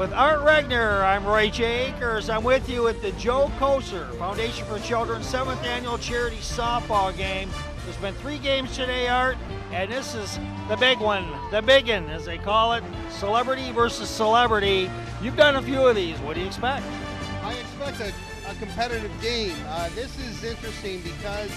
With Art Regner, I'm Roy J. Akers. I'm with you at the Joe Kocur Foundation for Children's 7th Annual Charity Softball Game. There's been 3 games today, Art, and this is the big one, the biggin, as they call it, celebrity versus celebrity. You've done a few of these. What do you expect? I expect a competitive game. This is interesting because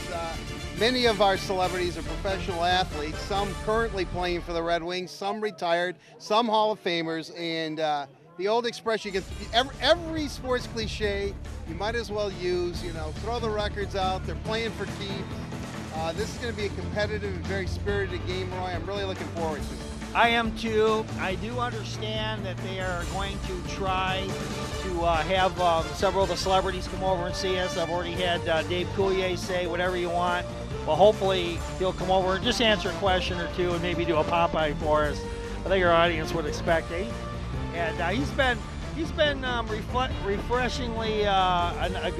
many of our celebrities are professional athletes, some currently playing for the Red Wings, some retired, some Hall of Famers, and the old expression, every sports cliche you might as well use, throw the records out, they're playing for keeps. This is going to be a competitive and very spirited game, Roy. I'm really looking forward to it. I am too. I do understand that they are going to try to have several of the celebrities come over and see us. I've already had Dave Coulier say whatever you want. Well, hopefully he'll come over and just answer a question or two and maybe do a Popeye for us. I think our audience would expect it. And he's been refreshingly a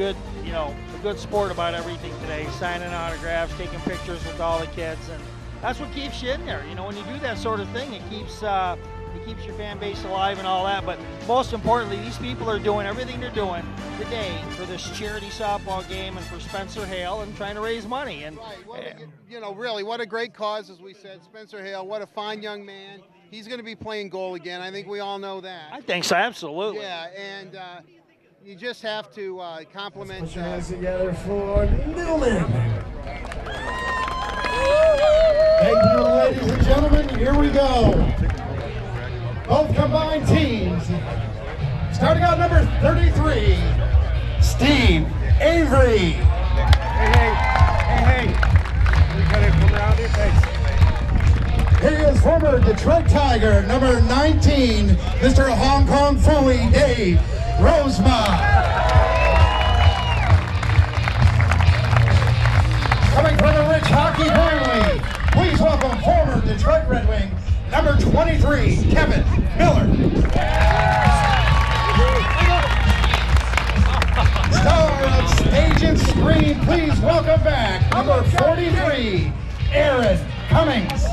good sport about everything today, signing autographs, taking pictures with all the kids, and that's what keeps you in there. When you do that sort of thing, it keeps your fan base alive and all that. But most importantly, these people are doing everything they're doing today for this charity softball game and for Spencer Hale and trying to raise money. And right. Really, what a great cause, as we said. Spencer Hale, what a fine young man. He's going to be playing goal again. I think we all know that. I think so, absolutely. Yeah, and you just have to compliment. Put your hands together for Newman. Thank you, ladies and gentlemen. Here we go. Both combined teams. Starting out number 33, Steve Avery. Hey. We gotta come around here. Thanks. Here is former Detroit Tiger, number 19, Mr. Hong Kong Philly, Dave Rosema. Coming from the Rich Hockey family, please welcome former Detroit Red Wing, number 23, Kevin Miller. Star of stage and screen, please welcome back, number 43, Aaron Cummings.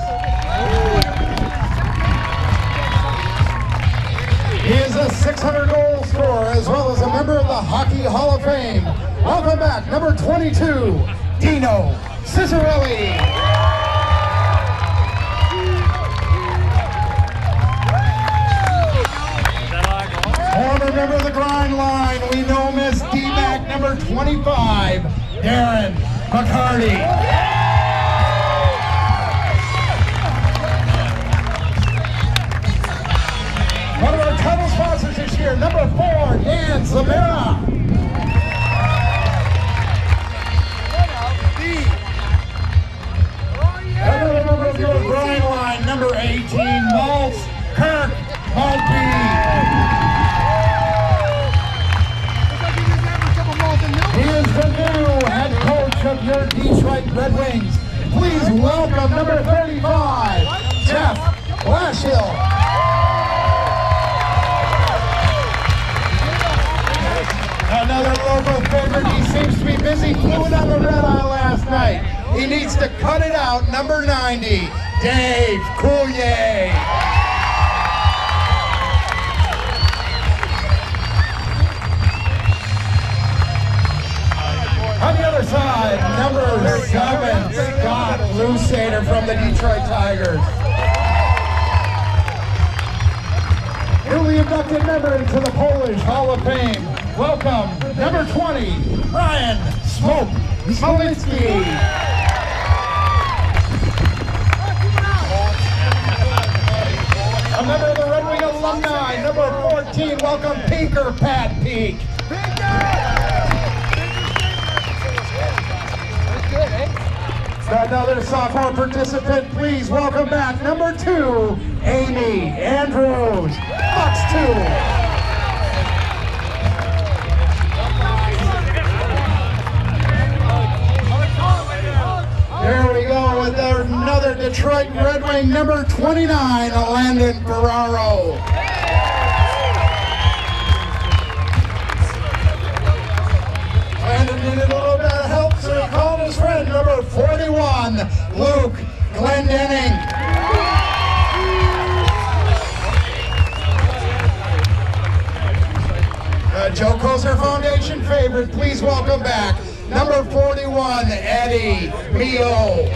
He is a 600-goal scorer as well as a member of the Hockey Hall of Fame. Welcome back, number 22, Dino Cicerelli. Former member of the grind line, we know Miss D-Mac, number 25, Darren McCarty. One of our title sponsors this year, number 4, Dan Zamora. Another member of your grind line, number 18, Maltz Kirk Maltby. He is the new head coach of your Detroit Red Wings. Please welcome number 35, Jeff Blashill. Another local favorite, he seems to be busy fluing on the red eye last night. He needs to cut it out, number 90, Dave Coulier. On the other side, number 7, Scott Lusader from the Detroit Tigers. Newly inducted member into the Polish Hall of Fame. Welcome, number 20, Brian Smoke Smolinski. A member of the Red Wing alumni, number 14, welcome Pinker Pat Peak. Another sophomore participant, please welcome back number 2, Amy Andrews, Box 2. There we go with another Detroit Red Wing, number 29, Landon Ferraro. Landon needed a little bit of help, so he called his friend, number 41, Luke Glendenning. Joe Kocur Foundation favorite, please welcome back number 41, Eddie Mio.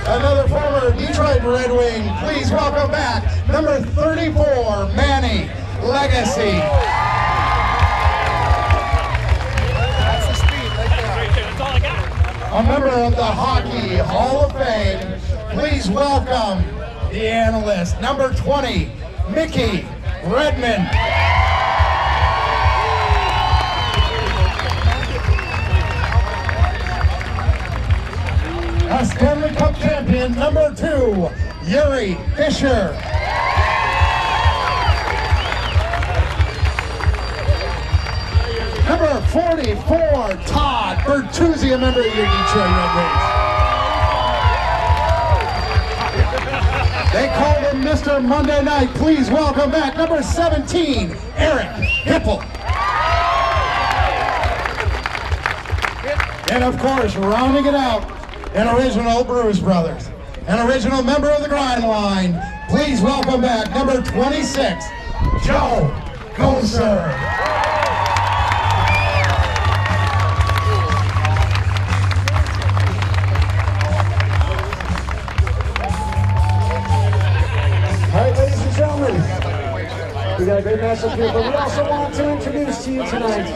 Another former Detroit Red Wing, please welcome back number 34, Manny Legacy. A member of the Hockey Hall of Fame, please welcome the analyst, number 20, Mickey Redmond. A Stanley Cup champion, number 2, Yuri Fisher. Number 44, Todd Bertuzzi, a member of your Detroit Red Wings. They called him Mr. Monday Night. Please welcome back number 17, Eric Hipple. And of course, rounding it out, an original Bruce Brothers, an original member of the Grind Line. Please welcome back number 26, Joe Kocur. We got a great matchup here, but we also want to introduce to you today's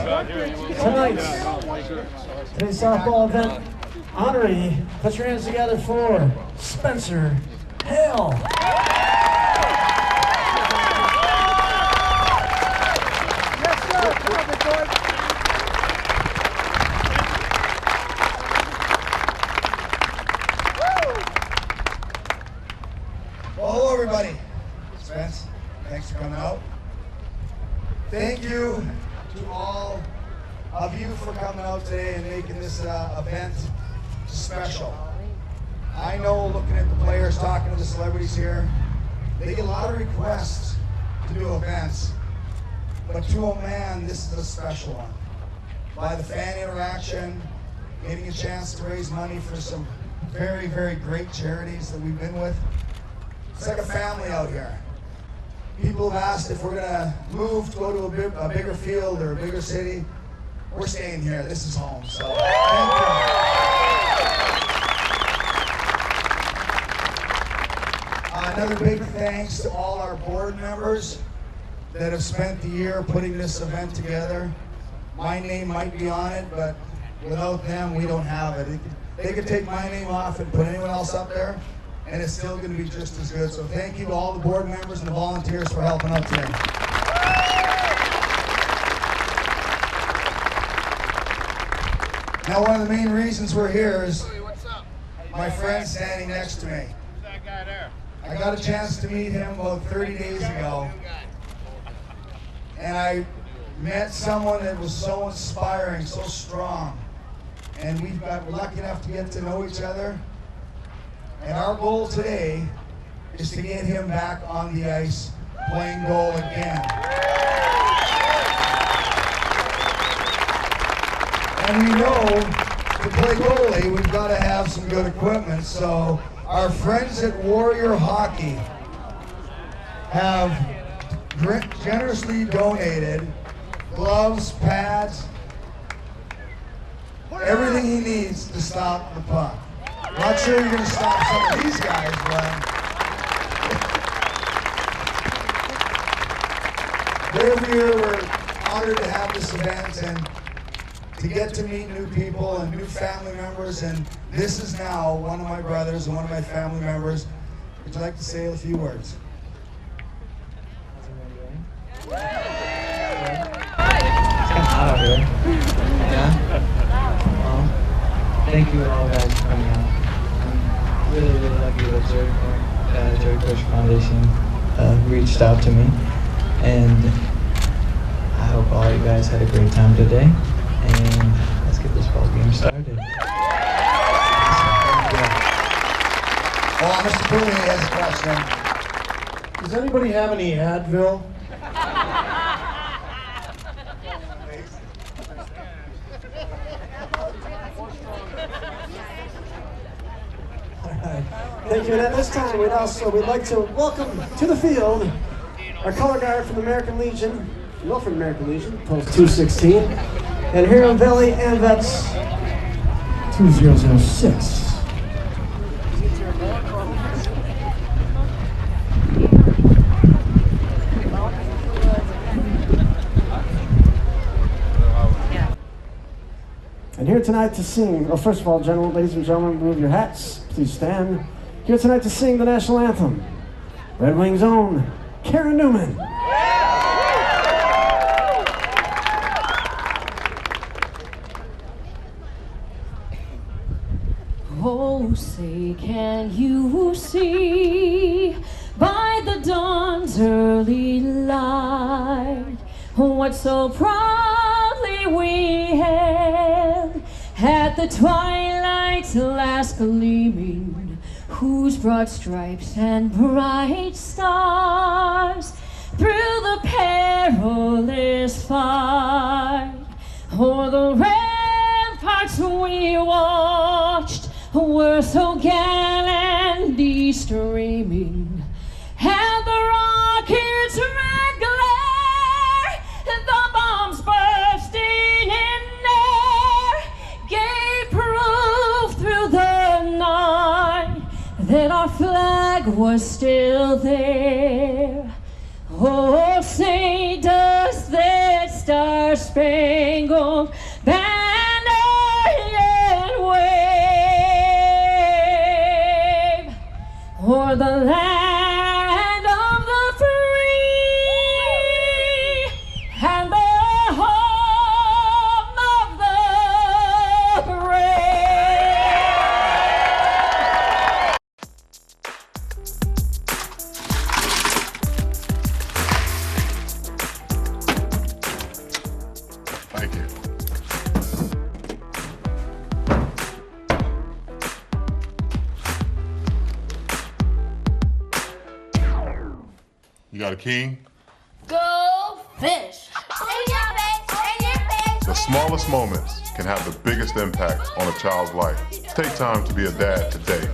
softball event honoree. Put your hands together for Spencer Hale. Well, hello everybody. Spence, thanks for coming out. Thank you to all of you for coming out today and making this event special. I know, looking at the players, talking to the celebrities here, they get a lot of requests to do events, but to a man, this is a special one. By the fan interaction, getting a chance to raise money for some very, very great charities that we've been with. It's like a family out here. People have asked if we're gonna move to go to a bigger field or a bigger city. We're staying here. This is home. So thank you. Another big thanks to all our board members that have spent the year putting this event together. My name might be on it, but without them, we don't have it. They could take my name off and put anyone else up there, and it's still going to be just as good. So thank you to all the board members and the volunteers for helping out today. Now, one of the main reasons we're here is my friend standing next to me. Who's that guy there? I got a chance to meet him about 30 days ago, and I met someone that was so inspiring, so strong, and we're lucky enough to get to know each other. And our goal today is to get him back on the ice playing goal again. And we know to play goalie, we've got to have some good equipment. So our friends at Warrior Hockey have generously donated gloves, pads, everything he needs to stop the puck. Not sure you're going to stop some of these guys, but every year we're honored to have this event and to get to meet new people and new family members. And this is now one of my brothers and one of my family members. Would you like to say a few words? It's kind of hot out here. Yeah? Well, thank you all guys for coming out. I'm really, really lucky that Joe Kocur Foundation reached out to me. And I hope all you guys had a great time today. And let's get this ball game started. Well, Mr. Pooley has a question. Does anybody have any Advil? Thank you. And at this time, we'd like to welcome to the field our color guard from the American Legion, Milford American Legion, post 216, and Huron Valley AMVETS 2006. And here tonight to sing, well, first of all, ladies and gentlemen, remove your hats, please stand. Here tonight to sing the national anthem, Red Wings' own Karen Newman. Oh, say, can you see by the dawn's early light what so proudly we hailed at the twilight's last gleaming, whose broad stripes and bright stars through the perilous fight o'er the ramparts we watched were so gallantly streaming, and the rockets' red glare, the bombs bursting in air, gave proof through the night that our flag was still there. Oh, say, does that star-spangled banner yet wave o'er the land of the free and the home of the brave? Thank you. You got a king? Go fish! The smallest moments can have the biggest impact on a child's life. Take time to be a dad today.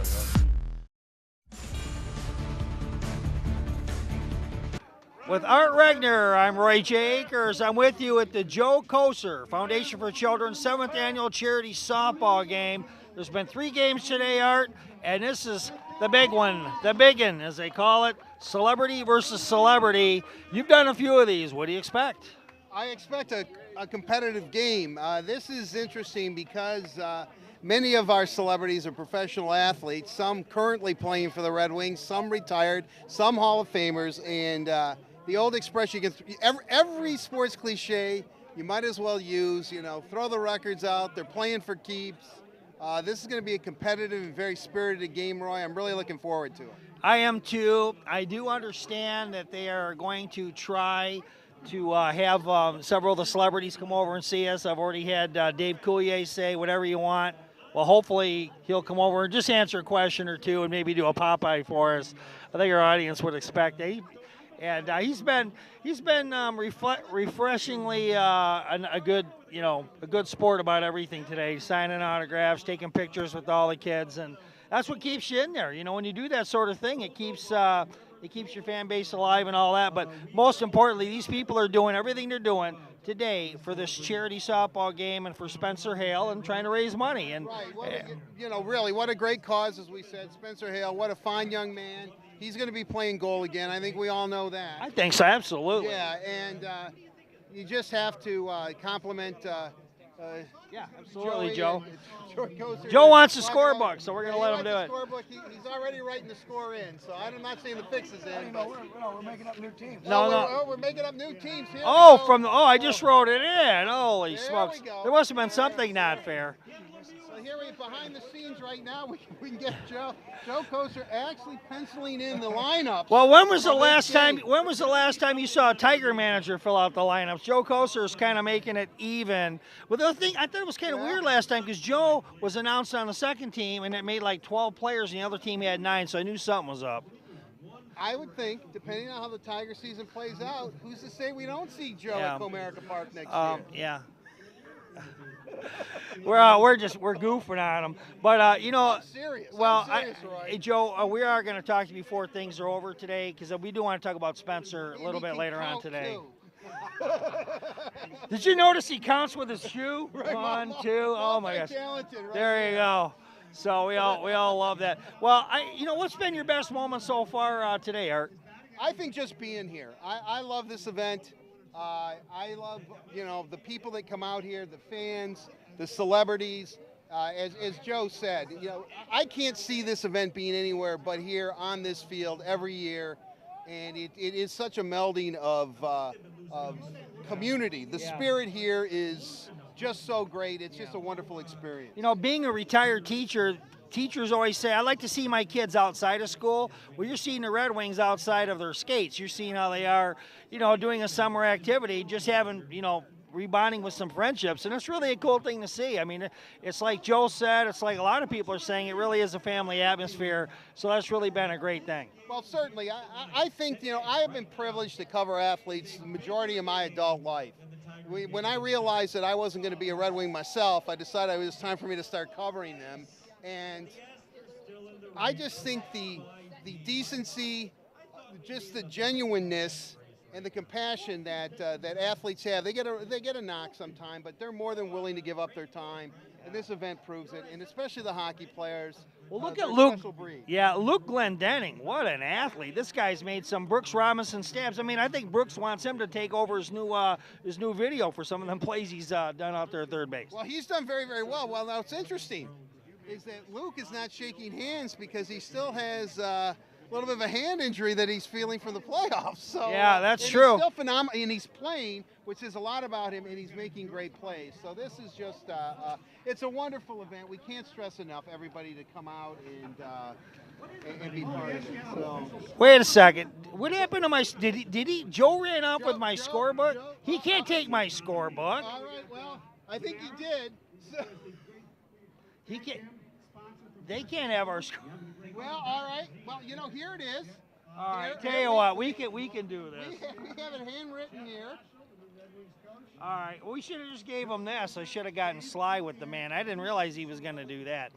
With Art Regner, I'm Roy J. Akers. I'm with you at the Joe Kocur Foundation for Children's 7th Annual Charity Softball Game. There's been 3 games today, Art, and this is the big one, the biggin, as they call it, celebrity versus celebrity. You've done a few of these. What do you expect? I expect a competitive game. This is interesting because many of our celebrities are professional athletes, some currently playing for the Red Wings, some retired, some Hall of Famers, and the old expression, every sports cliche you might as well use, throw the records out, they're playing for keeps. This is going to be a competitive and very spirited game, Roy. I'm really looking forward to it. I am too. I do understand that they are going to try to have several of the celebrities come over and see us. I've already had Dave Coulier say, whatever you want. Well, hopefully he'll come over and just answer a question or two and maybe do a Popeye for us. I think our audience would expect it. And he's been refreshingly a good sport about everything today, signing autographs, taking pictures with all the kids, and that's what keeps you in there. When you do that sort of thing, it keeps your fan base alive and all that. But most importantly, these people are doing everything they're doing today for this charity softball game and for Spencer Hale and trying to raise money. And right, really, what a great cause, as we said. Spencer Hale, what a fine young man. He's going to be playing goal again. I think we all know that. I think so, absolutely. Yeah, and you just have to compliment. Yeah, absolutely, Joe. Joe wants the scorebook, so we're going to let him do it. He's already writing the score in, so I'm not saying the fix is in. We're making up new teams. We're making up new teams here. I just wrote it in. Holy smokes. There must have been something not fair. So here behind the scenes right now, we can get Joe Kocur actually penciling in the lineup. Well, when was the last time you saw a Tiger manager fill out the lineups? Joe Kocur is kind of making it even. Well, the thing, I thought it was kind of weird last time because Joe was announced on the second team and it made like 12 players and the other team had 9, so I knew something was up. I would think, depending on how the Tiger season plays out, who's to say we don't see Joe at Comerica Park next year? Yeah. we're goofing on them. But you know, I'm serious. well, I'm serious, Roy. hey, Joe, we are going to talk to you before things are over today because we do want to talk about Spencer a little bit later on today. Did you notice he counts with his shoe? Right, 1, 2. Oh my gosh. Talented, right There you go. So we all love that. Well, what's been your best moment so far today, Art? I think just being here. I love this event. I love, the people that come out here, the fans, the celebrities. As Joe said, I can't see this event being anywhere but here on this field every year. And it is such a melding of community. The spirit here is just so great. It's just a wonderful experience. Being a retired teacher, teachers always say, I like to see my kids outside of school. Well, you're seeing the Red Wings outside of their skates. You're seeing how they are, doing a summer activity, just having, rebonding with some friendships. And it's really a cool thing to see. I mean, it's like Joe said, it's like a lot of people are saying, it really is a family atmosphere. So that's really been a great thing. Well, certainly. I think, I have been privileged to cover athletes the majority of my adult life. When I realized that I wasn't going to be a Red Wing myself, I decided it was time for me to start covering them. And I just think the decency, just the genuineness, and the compassion that athletes have. They get a knock sometime, but they're more than willing to give up their time. And this event proves it, and especially the hockey players. Well, look at Luke. Yeah, Luke Glendenning. What an athlete! This guy's made some Brooks Robinson stabs. I mean, I think Brooks wants him to take over his new video for some of them plays he's done out there at third base. Well, he's done very, very well. Well, now it's interesting is that Luke is not shaking hands because he still has a little bit of a hand injury that he's feeling from the playoffs. So yeah, that's true. He's still phenomenal, and he's playing, which says a lot about him, and he's making great plays. So this is just it's a wonderful event. We can't stress enough everybody to come out and be part of it. So. Wait a second. What happened to my? Did he? Joe ran off with my scorebook. He can't take my scorebook. All right. Well, I think he did. So. He can't. They can't have our score. Well, all right. Well, here it is. All right. Tell you what, we can do this. We have it handwritten here. All right. We should have just gave him this. I should have gotten sly with the man. I didn't realize he was going to do that.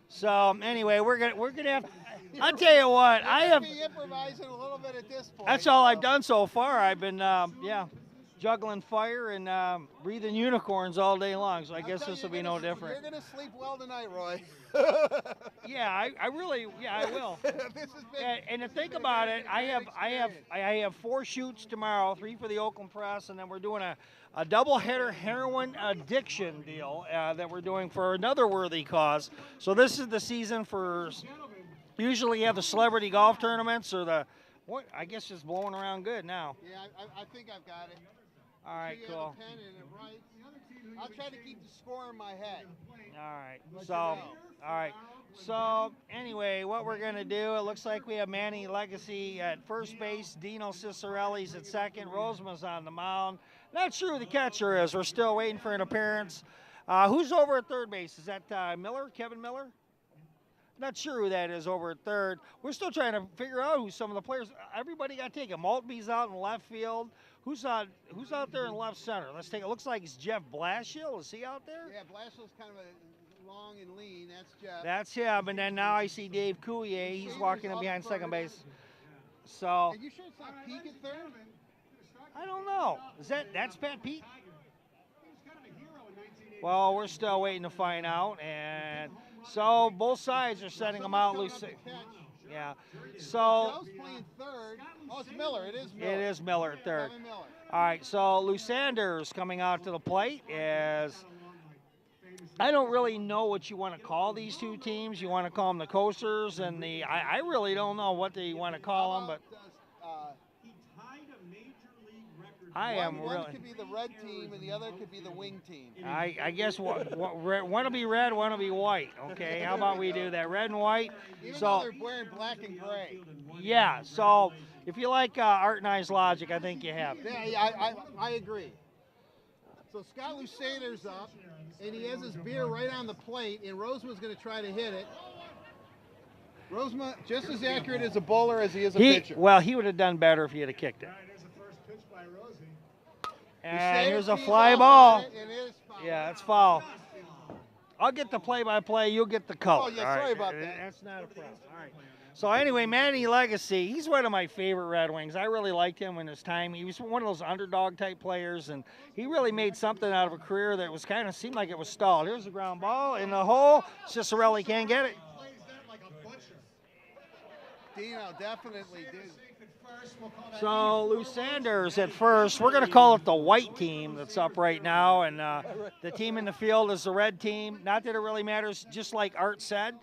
So anyway, we're gonna have. I'll tell you what. I have. Be improvising a little bit at this point. That's all I've done so far. I've been juggling fire and breathing unicorns all day long. So I guess this will be no different. You're gonna sleep well tonight, Roy. Yeah, I will. And to think about it, I have 4 shoots tomorrow, 3 for the Oakland Press, and then we're doing a double-header heroin addiction deal that we're doing for another worthy cause. So this is the season for. Usually you have the celebrity golf tournaments or the what? I guess just blowing around good now. Yeah, I think I've got it. All right, so cool. Pen and it writes. I'll try to keep the score in my head. All right. So anyway, what we're gonna do? It looks like we have Manny Legacy at first base. Dino Cicerelli's at second. Rosema's on the mound. Not sure who the catcher is. We're still waiting for an appearance. Who's over at third base? Is that Miller? Kevin Miller? Not sure who that is over at third. We're still trying to figure out who some of the players. Everybody got taken. Maltby's out in left field. Who's out there in left center? Let's take. It looks like it's Jeff Blashill. Is he out there? Yeah, Blashill's kind of a long and lean. That's Jeff. That's him. And then now I see Dave Coulier. He's walking in behind second base. So. Are you sure it's not Peak at third? I don't know. That's Pat Pete? Well, we're still waiting to find out, and so both sides are setting them out loose. Yeah. So. Joe's playing third. Oh, it's Miller. It is Miller. It is Miller at third. Kevin Miller. All right. So Lusander's coming out to the plate as. I don't really know what you want to call these two teams. You want to call them the Kocurs and the. I really don't know what they want to call them, but. One could be the red team and the other could be the wing team. I guess one will be red, one will be white. Okay, how about we do that? Red and white. Even though they're wearing black and gray. Yeah, so if you like Art and I's logic, I think you have it. Yeah, I agree. So Scott Lusander's up, and he has his beer right on the plate, and Rosema's going to try to hit it. Rosema, just as accurate as a bowler as he is a pitcher. Well, he would have done better if he had kicked it. And here's a fly ball. Yeah, it's foul. I'll get the play-by-play. You'll get the color. Oh, yeah, all sorry right? about that. That's not a problem. All right. So anyway, Manny Legacy, he's one of my favorite Red Wings. I really liked him in his time. He was one of those underdog-type players, and he really made something out of a career that was kind of seemed like it was stalled. Here's the ground ball in the hole. Cicerelli can't get it. Dino definitely did. So Lou Sanders at first. We're going to call it the white team that's up right now, and the team in the field is the red team. Not that it really matters, just like Art said.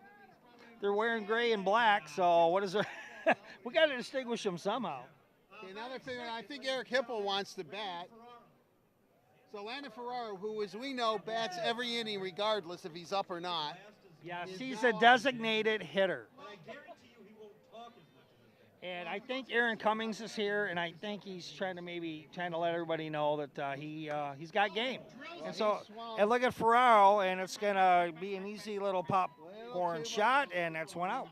They're wearing gray and black, so what is there? We got to distinguish them somehow. Okay, another thing, I think Eric Hipple wants to bat. So Landon Ferraro, who, as we know, bats every inning regardless if he's up or not. Yes, he's a designated hitter. And I think Aaron Cummings is here, and I think he's trying to let everybody know that he's got game. And so, and look at Ferraro, and it's gonna be an easy little popcorn shot, and that's one out.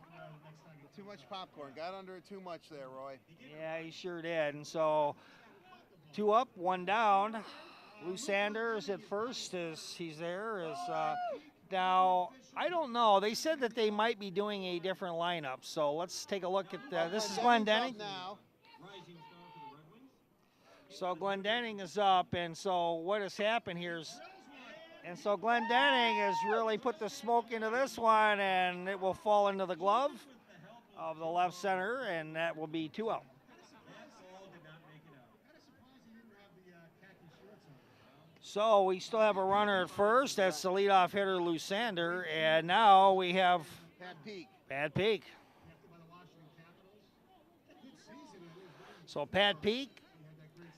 Too much popcorn. Got under it too much there, Roy. Yeah, he sure did. And so, 2 up, 1 down. Lou Sanders at first he's there. Now, I don't know. They said that they might be doing a different lineup. So let's take a look at this is Glendenning. So Glendenning is up, and so what has happened here is, and so Glendenning has really put the smoke into this one, and it will fall into the glove of the left center, and that will be 2 out. So we still have a runner at first. That's the leadoff hitter, Lou Sander. And now we have Pat Peak. So Pat Peak,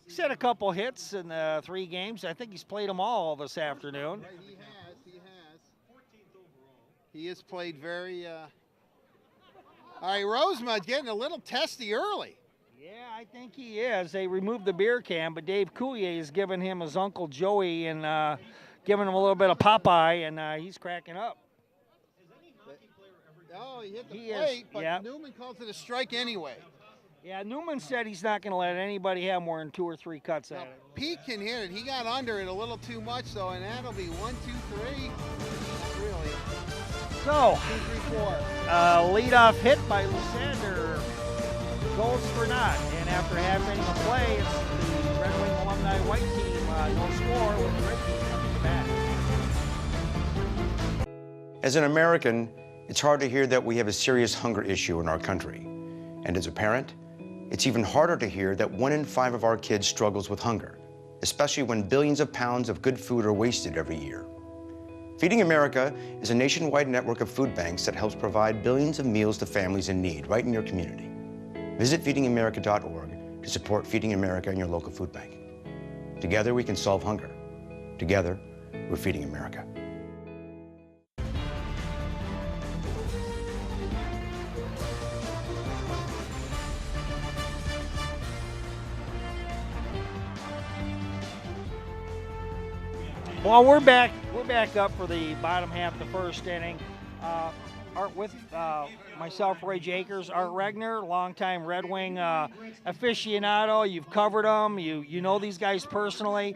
he's had a couple hits in the 3 games. I think he's played them all this afternoon. Right, he has. He has played very... All right, Rosemud's getting a little testy early. Yeah, I think he is. They removed the beer can, but Dave Coulier has given him his Uncle Joey and giving him a little bit of Popeye, and he's cracking up. Oh, he hit the plate, but Newman calls it a strike anyway. Yeah, Newman said he's not going to let anybody have more than 2 or 3 cuts at it. Pete can hit it. He got under it a little too much, though, and that'll be 1, 2, 3. Not really. So, 2, 3, 4. Leadoff hit by Lusander. Goals for naught. And after half inning of play, it's the Red Wing alumni white team, no score, with the red team coming back. As an American, it's hard to hear that we have a serious hunger issue in our country. And as a parent, it's even harder to hear that 1 in 5 of our kids struggles with hunger, especially when billions of pounds of good food are wasted every year. Feeding America is a nationwide network of food banks that helps provide billions of meals to families in need right in your community. Visit feedingamerica.org to support Feeding America and your local food bank. Together we can solve hunger. Together, we're Feeding America. Well, we're back up for the bottom half of the first inning. Art with myself, Roy Jakers, Art Regner, longtime Red Wing aficionado. You've covered them. You know these guys personally.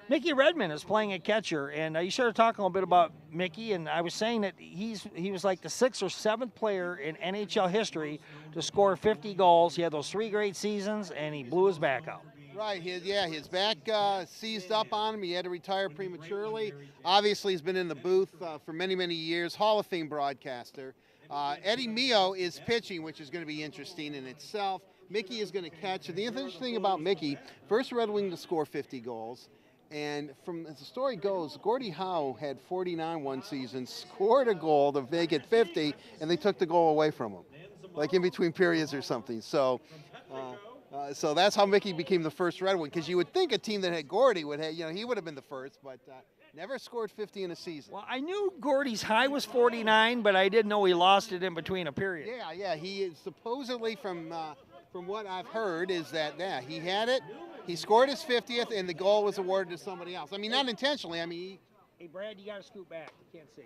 Mickey Redmond is playing a catcher, and you started talking a little bit about Mickey, and I was saying that he was like the 6th or 7th player in NHL history to score 50 goals. He had those 3 great seasons, and he blew his back out. Right, his back seized up on him. He had to retire prematurely. Obviously, he's been in the booth for many, many years. Hall of Fame broadcaster. Eddie Mio is pitching, which is going to be interesting in itself. Mickey is going to catch. And the interesting thing about Mickey, first Red Wing to score 50 goals. And as the story goes, Gordie Howe had 49 one season, scored a goal to make it 50, and they took the goal away from him, like in between periods or something. So that's how Mickey became the first Red Wing, because you would think a team that had Gordie would have, he would have been the first, but never scored 50 in a season. Well, I knew Gordie's high was 49, but I didn't know he lost it in between a period. Yeah, he is supposedly, from what I've heard, is that, he had it, he scored his 50th, and the goal was awarded to somebody else. I mean, not intentionally, Hey, Brad, you got to scoot back. You can't see.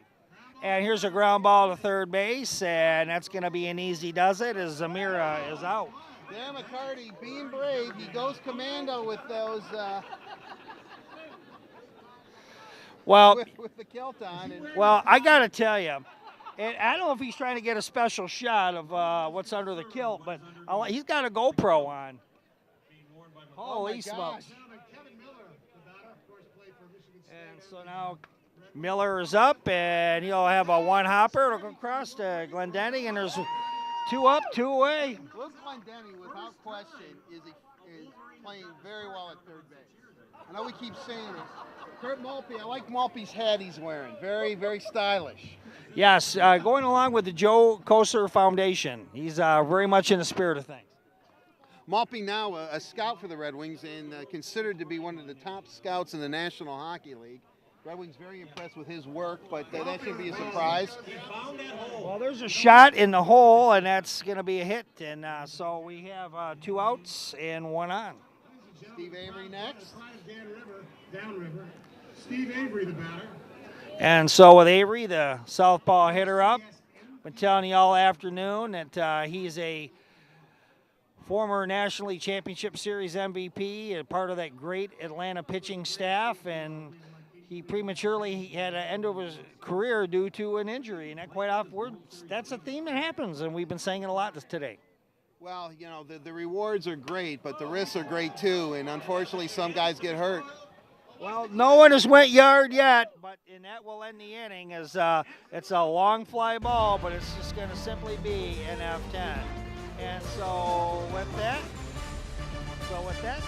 And here's a ground ball to third base, and that's going to be an easy does it as Zamira is out. Dan McCarty being brave. He goes commando with those. Well, with the kilt on. And well, I got to tell you, and I don't know if he's trying to get a special shot of what's under the kilt, but he's got a GoPro on. Holy smokes. And so now Miller is up, and he'll have a one hopper. It'll go across to Glendenning, and there's 2 up, 2 away. Luke Glendenning, without question, is playing very well at third base. I know we keep saying it. Kurt Malpe, I like Malpe's hat he's wearing. Very, very stylish. Yes, going along with the Joe Kocur Foundation. He's very much in the spirit of things. Malpe now a scout for the Red Wings and considered to be one of the top scouts in the National Hockey League. Red Wings very impressed with his work, but that shouldn't be a surprise. Well, there's a shot in the hole, and that's going to be a hit. And so we have 2 outs and 1 on. Steve Avery next. Downriver. Steve Avery, the batter. And so with Avery, the southpaw hitter up, been telling you all afternoon that he's a former National League Championship Series MVP and part of that great Atlanta pitching staff, and he prematurely had an end of his career due to an injury, and that quite often, that's a theme that happens, and we've been saying it a lot today. Well, you know, the rewards are great, but the risks are great too, and unfortunately some guys get hurt. Well, no one has went yard yet, and that will end the inning as it's a long fly ball, but it's just going to simply be an F10. And so with that,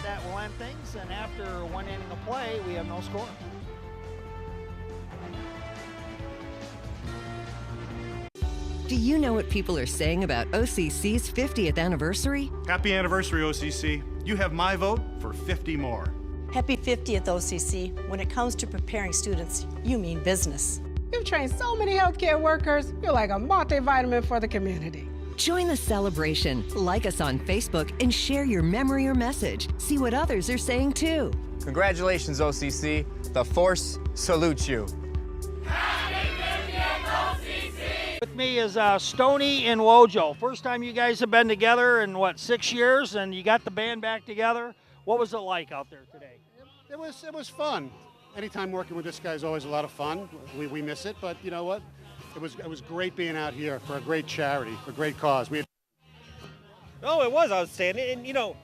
that will end things, and after 1 inning of play, we have no score. Do you know what people are saying about OCC's 50th anniversary? Happy anniversary, OCC. You have my vote for 50 more. Happy 50th, OCC. When it comes to preparing students, you mean business. You've trained so many healthcare workers. You're like a multivitamin for the community. Join the celebration. Like us on Facebook and share your memory or message. See what others are saying too. Congratulations, OCC. The Force salutes you. With me is Stoney and Wojo. First time you guys have been together in, 6 years, and you got the band back together. What was it like out there today? It was fun. Anytime working with this guy is always a lot of fun. We miss it, but you know what? It was great being out here for a great charity, a great cause. Oh, it was outstanding. And, you know,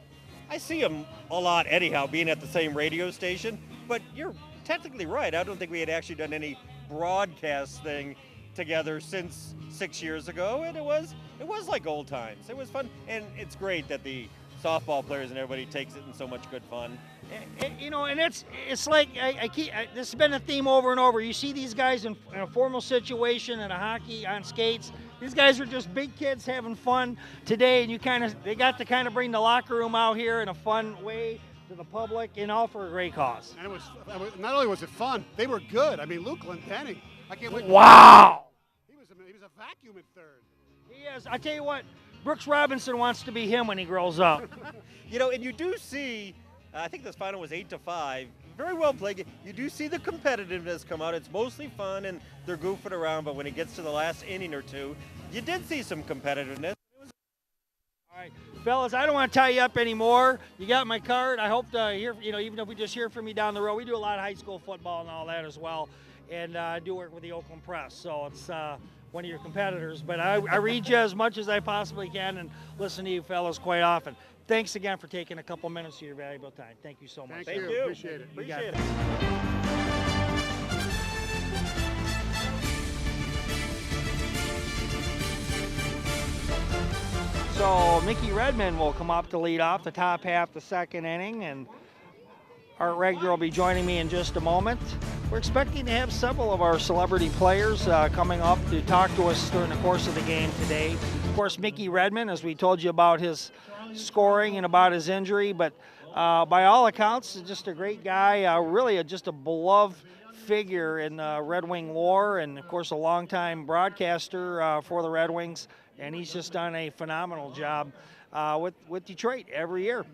I see him a lot anyhow, being at the same radio station. But you're technically right. I don't think we had actually done any broadcast thing together since 6 years ago. And it was like old times. It was fun. And it's great that the softball players and everybody takes it in so much good fun. You know, and it's like this has been a theme over and over. You see these guys in a formal situation in a hockey on skates. These guys are just big kids having fun today, and they got to kind of bring the locker room out here in a fun way to the public, and all for a great cause. And it was not only was it fun, they were good. I mean, Luke Glendenning, I can't wait. Wow. He was a vacuum at third. He is. I tell you what, Brooks Robinson wants to be him when he grows up. You know, and you do see. I think this final was 8-5. Very well played. You do see the competitiveness come out. It's mostly fun, and they're goofing around. But when it gets to the last inning or two, you did see some competitiveness. All right, fellas, I don't want to tie you up anymore. You got my card. I hope to hear, even if we just hear from you down the road. We do a lot of high school football and all that as well, and I do work with the Oakland Press, so it's one of your competitors. But I read you as much as I possibly can and listen to you fellas quite often. Thanks again for taking a couple minutes of your valuable time. Thank you so much. Thank you. Appreciate it. Appreciate it. So Mickey Redmond will come up to lead off the top half the second inning, and Art Regner will be joining me in just a moment. We're expecting to have several of our celebrity players coming up to talk to us during the course of the game today. Of course, Mickey Redmond, as we told you about his scoring and about his injury, but by all accounts, just a great guy, really just a beloved figure in Red Wing lore, and of course a longtime broadcaster for the Red Wings, and he's just done a phenomenal job with Detroit every year.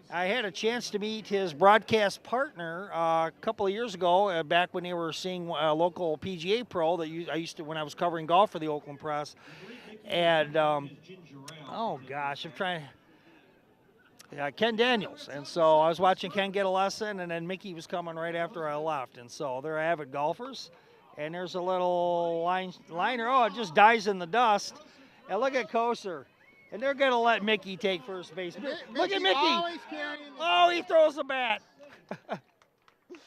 I had a chance to meet his broadcast partner a couple of years ago, back when they were seeing a local PGA pro that I used to when I was covering golf for the Oakland Press. And oh gosh, Yeah, Ken Daniels. And so I was watching Ken get a lesson, and then Mickey was coming right after I left. And so they're avid golfers. And there's a little liner. Oh, it just dies in the dust. And look at Kocur. And they're going to let Mickey take first base. Look at Mickey. Always carrying the Oh, he throws the bat. He is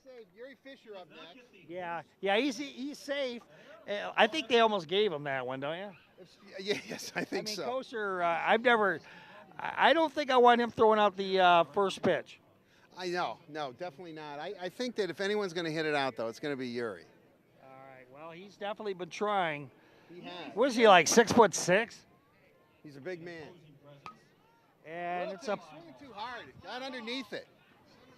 safe. Yuri Fisher up next. Yeah, he's safe. I think they almost gave him that one, don't you? Yes, I think so. Kocur, I don't think I want him throwing out the first pitch. I know. No, definitely not. I think that if anyone's going to hit it out, though, it's going to be Yuri. All right, well, he's definitely been trying. He has. What is he, like 6'6"? He's a big man. And it's a swinging too hard. It got underneath it.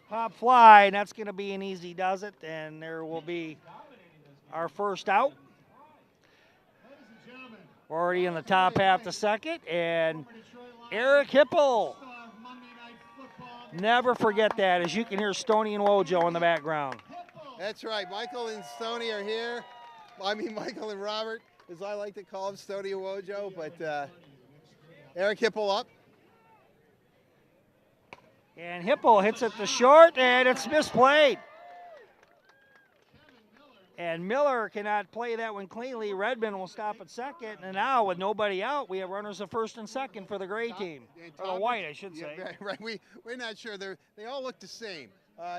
pop fly, and that's going to be an easy does it, and there will be our first out. We're already in the top half the second, and Eric Hipple. Never forget that, as you can hear Stoney and Wojo in the background. That's right. Michael and Stoney are here. I mean, Michael and Robert, as I like to call them, Stoney and Wojo, but Eric Hipple up. And Hipple hits it to short, and it's misplayed. And Miller cannot play that one cleanly. Redmond will stop at second, and now with nobody out, we have runners at first and second for the gray team, or the white, I should say. Yeah, right. We're not sure. They all look the same.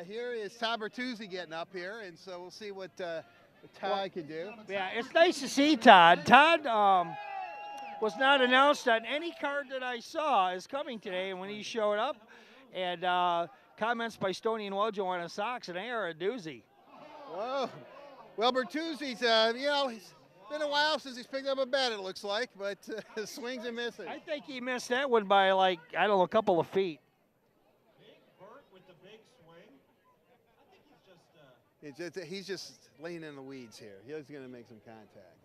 Here is Todd Bertuzzi getting up here, and so we'll see what Todd can do. Yeah, it's nice to see Todd. Todd was not announced on any card that I saw as coming today, and when he showed up, and comments by Stoney and Wojo on his socks, and they are a doozy. Whoa. Well, Bertuzzi's, he's been a while since he's picked up a bat, it looks like, but swings and misses. I think he missed that one by, like, I don't know, a couple of feet. Bert with the big swing. I think He's just laying in the weeds here. He's going to make some contact.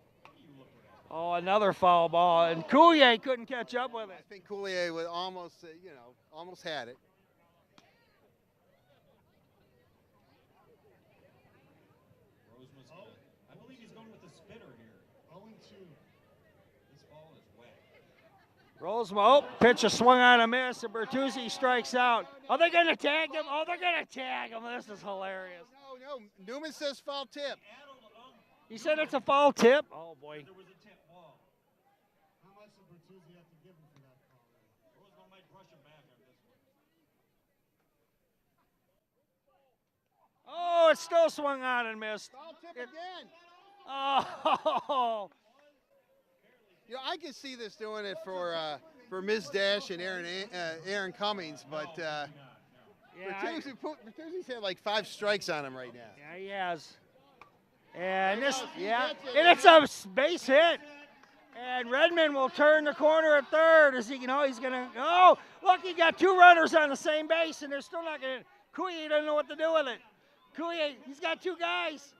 Oh, another foul ball, and Coulier couldn't catch up with it. I think Coulier was almost, almost had it. I believe he's going with the spitter here. 0-2. This ball is wet. Rosemo, pitch a swung on a miss, and Bertuzzi strikes out. Are they going to tag him? Oh, they're going to tag him. This is hilarious. No. Newman says foul tip. He said it's a foul tip. Oh, boy. There was a tip ball. How much did Bertuzzi have to give him for that call? Rosemo might rush him back on this one. Oh, it's still swung on and missed. Foul tip again. Oh. I can see this doing it for Ms. Dash and Aaron Cummings, but Bertuzzi's had like 5 strikes on him right now. Yeah, he has. And it's a base hit. And Redmond will turn the corner at third. He's going to, oh, look, he got 2 runners on the same base, and they're still not going to, Coulier doesn't know what to do with it. Coulier, he's got 2 guys.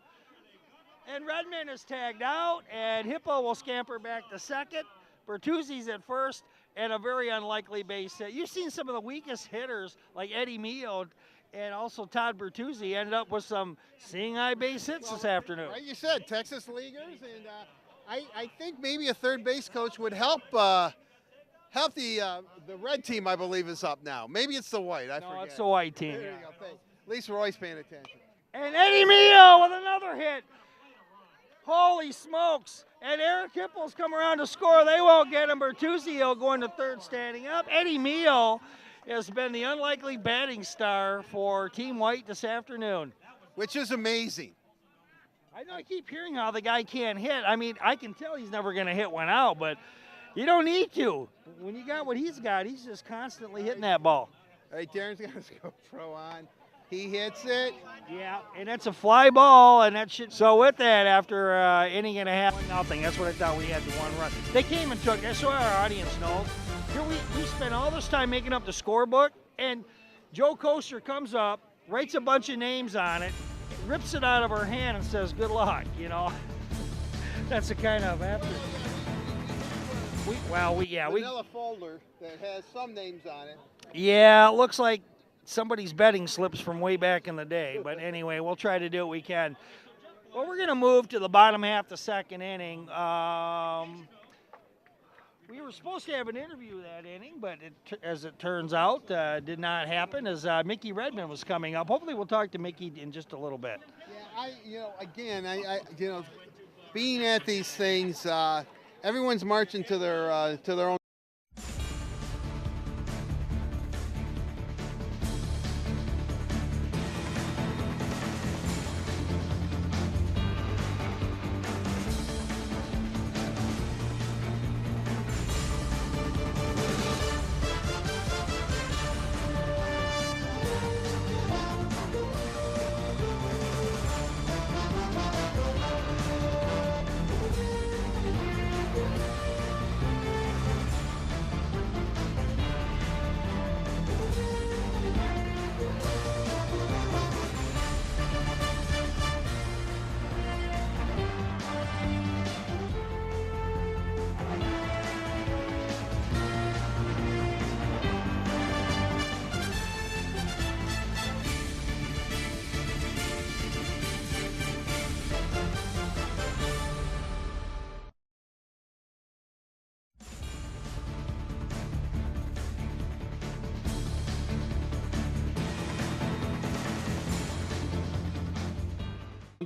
And Redmond is tagged out, and Hippo will scamper back to second. Bertuzzi's at first, and a very unlikely base hit. You've seen some of the weakest hitters, like Eddie Mio, and also Todd Bertuzzi ended up with some seeing eye base hits this afternoon. Like you said, Texas Leaguers, and I think maybe a third base coach would help the red team, I believe, is up now. Maybe it's the white, I forget. No, it's the white team. There you go, thanks. At least Roy's paying attention. And Eddie Mio with another hit. Holy smokes. And Eric Hipple's come around to score. They won't get him. Bertuzzi will go into third standing up. Eddie Mio has been the unlikely batting star for Team White this afternoon. Which is amazing. I know I keep hearing how the guy can't hit. I mean, I can tell he's never going to hit one out, but you don't need to. When you got what he's got, he's just constantly hitting that ball. All right, Darren's got his GoPro on. He hits it. Yeah, and it's a fly ball, and that should. So with that, after inning and a half, 1-0. That's what I thought we had the 1 run. They came and took. That's so our audience knows. Here we spent all this time making up the scorebook, and Joe Kocur comes up, writes a bunch of names on it, rips it out of her hand, and says, "Good luck." That's the kind of after. Vanilla folder that has some names on it. Yeah, it looks like somebody's betting slips from way back in the day. But anyway, we'll try to do what we can. Well, we're going to move to the bottom half of the second inning. We were were supposed to have an interview that inning, but as it turns out, did not happen as Mickey Redmond was coming up. Hopefully we'll talk to Mickey in just a little bit. Yeah, again, being at these things, everyone's marching to their own.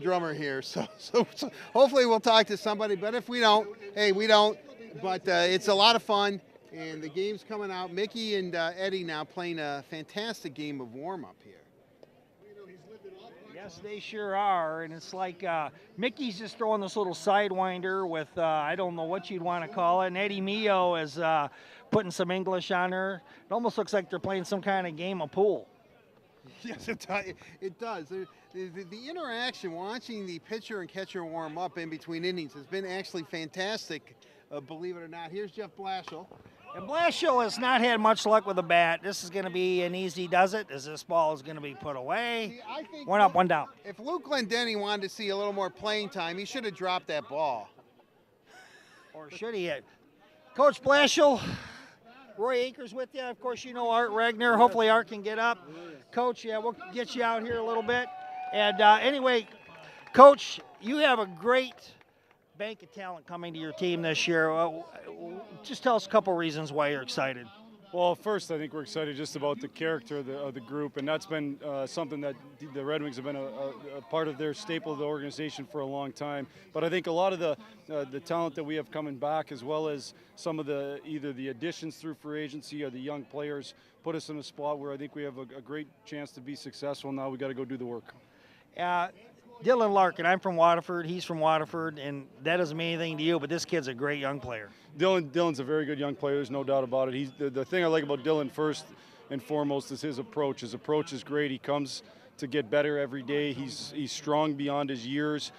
Drummer here, so hopefully we'll talk to somebody, but if we don't, hey, we don't, but it's a lot of fun, and the game's coming out. Mickey and Eddie now playing a fantastic game of warm-up here. Yes, they sure are, and it's like Mickey's just throwing this little sidewinder with, I don't know what you'd want to call it, and Eddie Mio is putting some English on her. It almost looks like they're playing some kind of game of pool. Yes, it does. The interaction, watching the pitcher and catcher warm up in between innings has been actually fantastic, believe it or not. Here's Jeff Blashill. And Blashill has not had much luck with the bat. This is going to be an easy does it, as this ball is going to be put away. See, I think one up, one down. If Luke Glendenny wanted to see a little more playing time, he should have dropped that ball. Or should he have? Coach Blashill, Roy Akers with you. Of course, you know Art Regner. Hopefully Art can get up. Coach, yeah, we'll get you out here a little bit. And anyway, Coach, you have a great bank of talent coming to your team this year. Just tell us a couple reasons why you're excited. Well, first, I think we're excited just about the character of the group, and that's been something that the Red Wings have been a part of their staple of the organization for a long time. But I think a lot of the talent that we have coming back, as well as some of either the additions through free agency or the young players, put us in a spot where I think we have a great chance to be successful. Now we got to go do the work. Dylan Larkin, I'm from Waterford, he's from Waterford, and that doesn't mean anything to you, but this kid's a great young player. Dylan's a very good young player, there's no doubt about it. The thing I like about Dylan first and foremost is his approach. His approach is great. He comes to get better every day. He's strong beyond his years.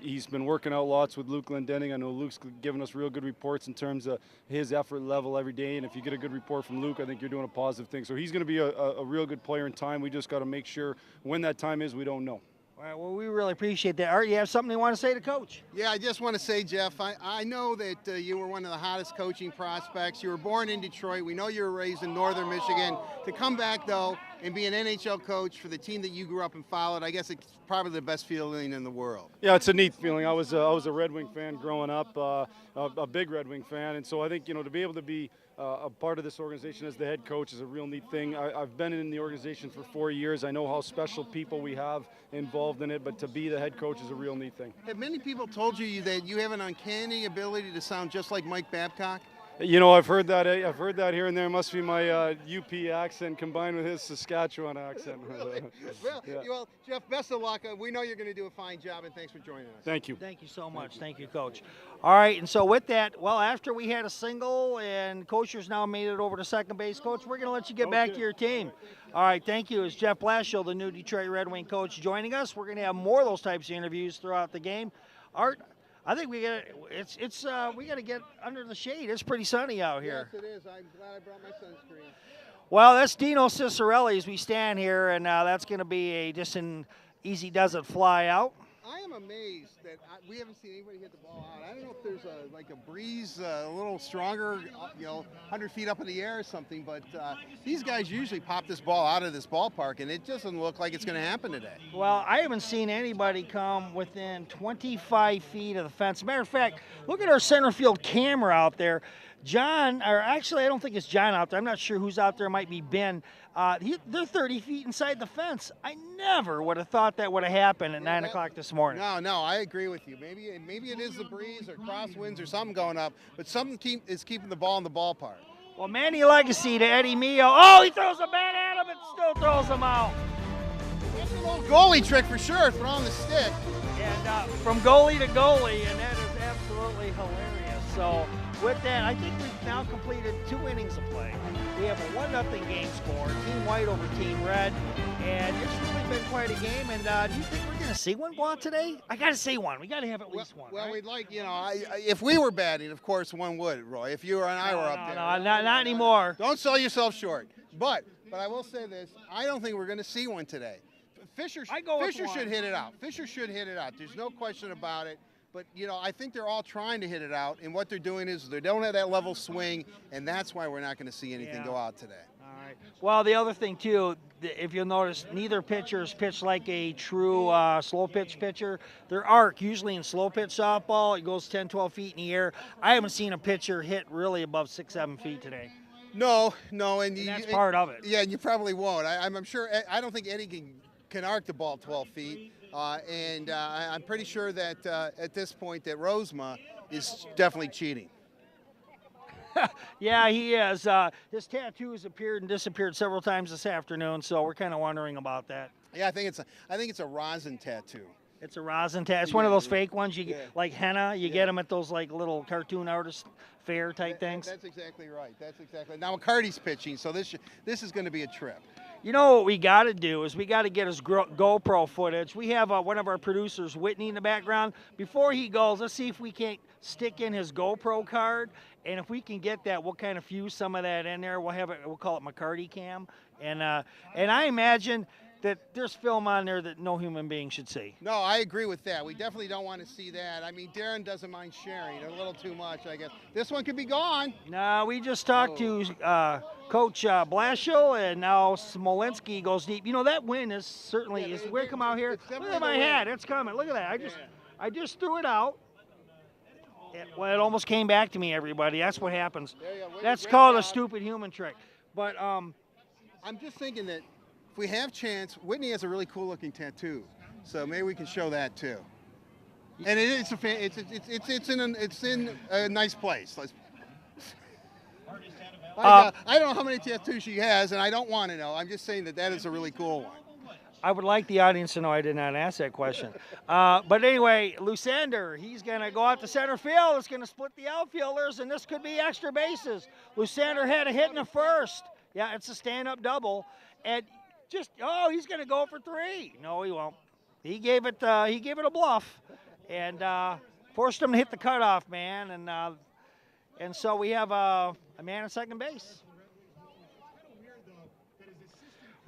He's been working out lots with Luke Glendenning. I know Luke's given us real good reports in terms of his effort level every day, and if you get a good report from Luke, I think you're doing a positive thing. So he's going to be a real good player in time. We just got to make sure when that time is, we don't know. All right, well, we really appreciate that. Art, you have something you want to say to Coach? Yeah, I just want to say, Jeff, I know that you were one of the hottest coaching prospects. You were born in Detroit. We know you were raised in northern Michigan. To come back, though, and be an NHL coach for the team that you grew up and followed, I guess it's probably the best feeling in the world. Yeah, it's a neat feeling. I was a Red Wing fan growing up, a big Red Wing fan, and so I think, to be able to be a part of this organization as the head coach is a real neat thing. I've been in the organization for 4 years. I know how special people we have involved in it, but to be the head coach is a real neat thing. Have many people told you that you have an uncanny ability to sound just like Mike Babcock? I've heard that. I've heard that here and there. It must be my UP accent combined with his Saskatchewan accent. Really? Well, Jeff, best of luck. We know you're going to do a fine job, and thanks for joining us. Thank you. Thank you so much. Thank you, Coach. All right, and so with that, well, after we had a single and Kocur's now made it over to second base, Coach, we're going to let you get back to your team. All right, thank you. It's Jeff Blashill, the new Detroit Red Wing coach, joining us. We're going to have more of those types of interviews throughout the game. Art, I think we got to get under the shade. It's pretty sunny out here. Yes, it is. I'm glad I brought my sunscreen. Well, that's Dino Cicerelli as we stand here, and that's going to be just an easy does it fly out. I am amazed that we haven't seen anybody hit the ball out. I don't know if there's a breeze a little stronger, 100 feet up in the air or something, but these guys usually pop this ball out of this ballpark, and it doesn't look like it's going to happen today. Well, I haven't seen anybody come within 25 feet of the fence. Matter of fact, look at our center field camera out there. John, or actually I don't think it's John out there. I'm not sure who's out there. It might be Ben. They're 30 feet inside the fence. I never would have thought that would have happened at 9 o'clock this morning. No, I agree with you. Maybe it is the breeze or crosswinds or something going up, but something is keeping the ball in the ballpark. Well, Manny Legacy to Eddie Mio. Oh, he throws a bat at him and still throws him out. That's an old goalie trick for sure, throwing the stick. And from goalie to goalie, and that is absolutely hilarious. So with that, I think we've now completed 2 innings of play. We have a 1-0 game score, Team White over Team Red, and it's really been quite a game. And do you think we're going to see one go out today? I got to see one. We got to have at least one. Well, right? we'd like, if we were batting, of course, one would, Roy. If you and I were up there. No, not anymore. Don't sell yourself short. But I will say this: I don't think we're going to see one today. Fisher should hit it out. Fisher should hit it out. There's no question about it. But, I think they're all trying to hit it out, and what they're doing is they don't have that level swing, and that's why we're not going to see anything go out today. All right. Well, the other thing, too, if you'll notice, neither pitcher's pitched like a true slow pitch pitcher. Their arc, usually in slow pitch softball, it goes 10, 12 feet in the air. I haven't seen a pitcher hit really above 6, 7 feet today. No, and that's part of it. Yeah, and you probably won't. I'm sure. I don't think Eddie can arc the ball 12 feet. And I'm pretty sure that at this point that Rosema is definitely cheating. Yeah, he is. His tattoos appeared and disappeared several times this afternoon, so we're kind of wondering about that. Yeah, I think it's a rosin tattoo. It's a rosin tattoo. It's one of those fake ones you get, like henna. You get them at those like little cartoon artist fair type things. That's exactly right. Now McCarty's pitching, so this is going to be a trip. You know what we got to do is we got to get his GoPro footage. We have one of our producers, Whitney, in the background. Before he goes, let's see if we can't stick in his GoPro card, and if we can get that, we'll kind of fuse some of that in there. We'll call it McCarty Cam, and I imagine that there's film on there that no human being should see. No, I agree with that. We definitely don't want to see that. I mean, Darren doesn't mind sharing a little too much, I guess. This one could be gone. No, we just talked to Coach Blashill, and now Smolinski goes deep. That win is certainly we're come out here. Look at my hat. It's coming. Look at that. I just threw it out. It almost came back to me, everybody. That's what happens. That's called a stupid human trick. But I'm just thinking that if we have chance, Whitney has a really cool looking tattoo, so maybe we can show that too. And it's in a nice place. I don't know how many tattoos she has, and I don't want to know. I'm just saying that is a really cool one. I would like the audience to know I did not ask that question. But anyway, Lusander, he's going to go out to center field. It's going to split the outfielders, and this could be extra bases. Lusander had a hit in the first. Yeah, it's a stand-up double. And he's going to go for 3. No, he won't. He gave it a bluff, and forced him to hit the cutoff man. And so we have a man at second base.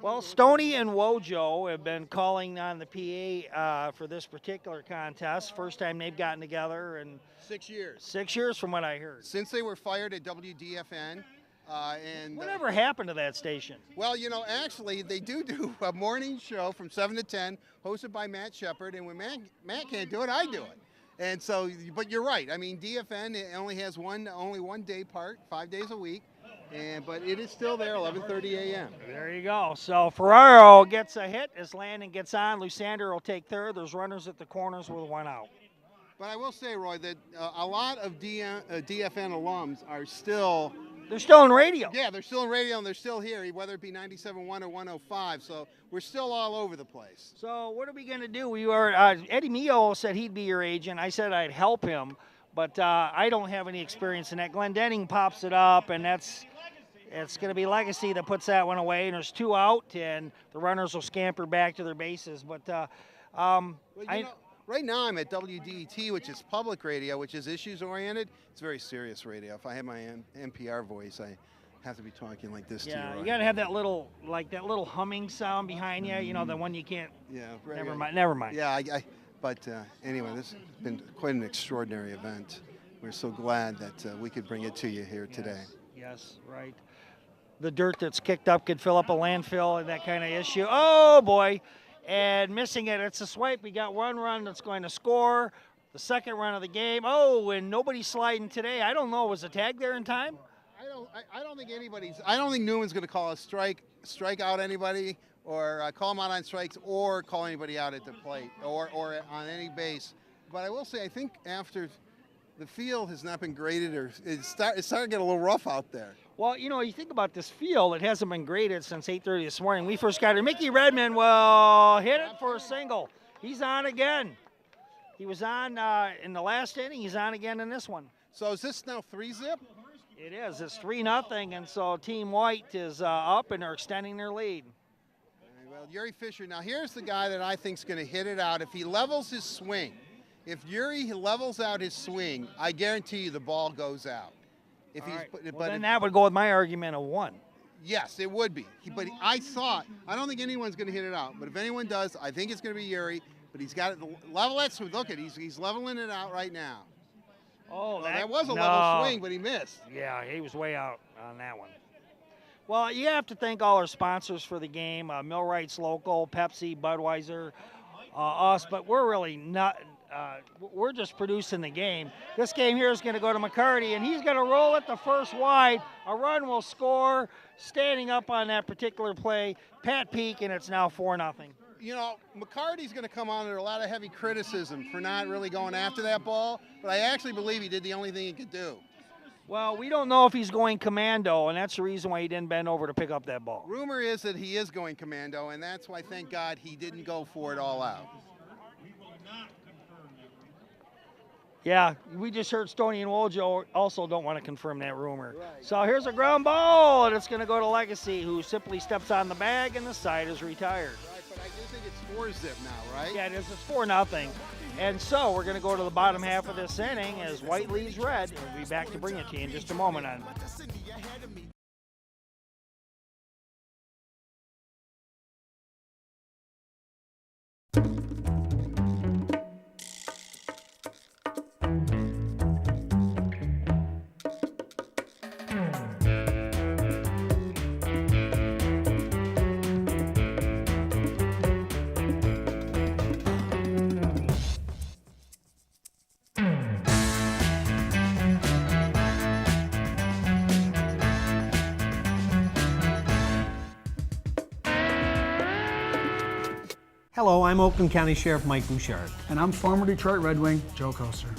Well, Stoney and Wojo have been calling on the PA for this particular contest. First time they've gotten together in 6 years. 6 years, from what I heard. Since they were fired at WDFN. Whatever happened to that station? Well, actually, they do a morning show from 7 to 10, hosted by Matt Shepard, and when Matt can't do it, I do it. And so, but you're right. I mean, DFN only has only one day part, 5 days a week, but it is still there, 11:30 a.m. There you go. So Ferraro gets a hit as Landon gets on. Lusander will take third. There's runners at the corners with 1 out. But I will say, Roy, that a lot of DFN alums are still. They're still in radio. Yeah, they're still in radio, and they're still here, whether it be 97.1 or 105. So we're still all over the place. So what are we going to do? We were Eddie Mio said he'd be your agent. I said I'd help him, but I don't have any experience in that. Glenn Denning pops it up, and it's going to be Legacy that puts that one away. And there's 2 out, and the runners will scamper back to their bases. But right now I'm at WDET, which is public radio, which is issues-oriented. It's very serious radio. If I have my NPR voice, I have to be talking like this to you. Yeah, you got to have that little humming sound behind you, the one you can't. Yeah. Never mind. Yeah, but anyway, this has been quite an extraordinary event. We're so glad that we could bring it to you here today. Yes, right. The dirt that's kicked up could fill up a landfill and that kind of issue. Oh, boy. And missing it. It's a swipe. We got 1 run that's going to score. the second run of the game. Oh, and nobody's sliding today. I don't know. Was the tag there in time? I don't think I don't think Newman's going to call a strike out anybody, or call him out on strikes, or call anybody out at the plate, or on any base. But I will say, I think after the field has not been graded, or it's starting to get a little rough out there. Well, you know, you think about this field, it hasn't been graded since 8:30 this morning. We first got here. Mickey Redmond will hit it for a single. He's on again. He was on in the last inning. He's on again in this one. So is this now 3-zip? It is. It's 3-0, and so Team White is up, and they're extending their lead. Well, Yuri Fisher, now here's the guy that I think is going to hit it out. If he levels his swing, if Yuri levels out his swing, I guarantee you the ball goes out. If he's, right. but Well, then that would go with my argument of 1. Yes, it would be. I don't think anyone's going to hit it out. But if anyone does, I think it's going to be Yuri. But he's got it level that swing. Look at he's leveling it out right now. Oh, well, that was a level swing, but he missed. Yeah, he was way out on that one. Well, you have to thank all our sponsors for the game, Millwright's Local, Pepsi, Budweiser, us, but we're really not, we're just producing the game. This game here is going to go to McCarty, and he's going to roll it the first wide. A run will score, standing up on that particular play. Pat Peak, and it's now 4-0. You know, McCarty's going to come under a lot of heavy criticism for not really going after that ball, but I actually believe he did the only thing he could do. Well, we don't know if he's going commando, and that's the reason why he didn't bend over to pick up that ball. Rumor is that he is going commando, and that's why, thank God, he didn't go for it all out. Yeah, we just heard Stoney and Wojo also don't want to confirm that rumor. Right. So here's a ground ball, and it's going to go to Legacy, who simply steps on the bag, and the side is retired. Right, but I do think it's 4-zip now, right? Yeah, it is. It's 4-0. And so we're going to go to the bottom half of this inning as White leads red. We'll be back to bring it to you in just a moment on Hello, I'm Oakland County Sheriff Mike Bouchard. And I'm former Detroit Red Wing Joe Kocur.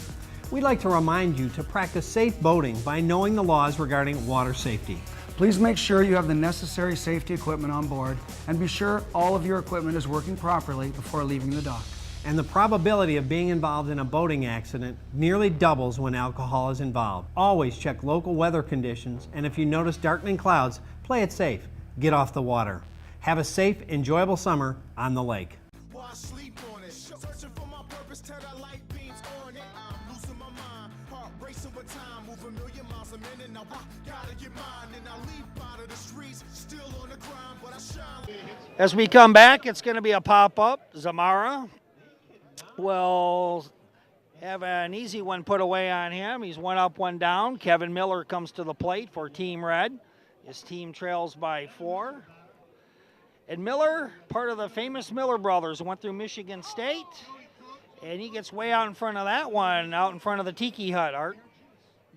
We'd like to remind you to practice safe boating by knowing the laws regarding water safety. Please make sure you have the necessary safety equipment on board and be sure all of your equipment is working properly before leaving the dock. And the probability of being involved in a boating accident nearly doubles when alcohol is involved. Always check local weather conditions, and if you notice darkening clouds, play it safe. Get off the water. Have a safe, enjoyable summer on the lake. As we come back, it's going to be a pop-up. Zamara will have an easy one put away on him. He's 1 up, 1 down. Kevin Miller comes to the plate for Team Red. His team trails by 4. And Miller, part of the famous Miller brothers, went through Michigan State. And he gets way out in front of that one, out in front of the Tiki Hut, Art.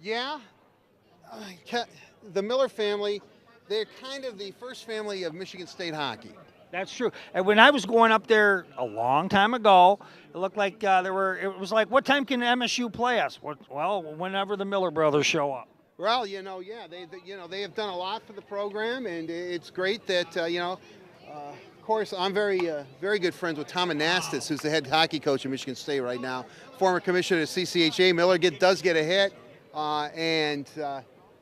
Yeah. The Miller family, they're kind of the first family of Michigan State hockey. That's true. And when I was going up there a long time ago, it looked like it was like, what time can MSU play us? Well, whenever the Miller brothers show up. Well, they have done a lot for the program, and it's great that, of course, I'm very good friends with Tom Anastas, who's the head hockey coach at Michigan State right now, former commissioner at CCHA. Miller does get a hit,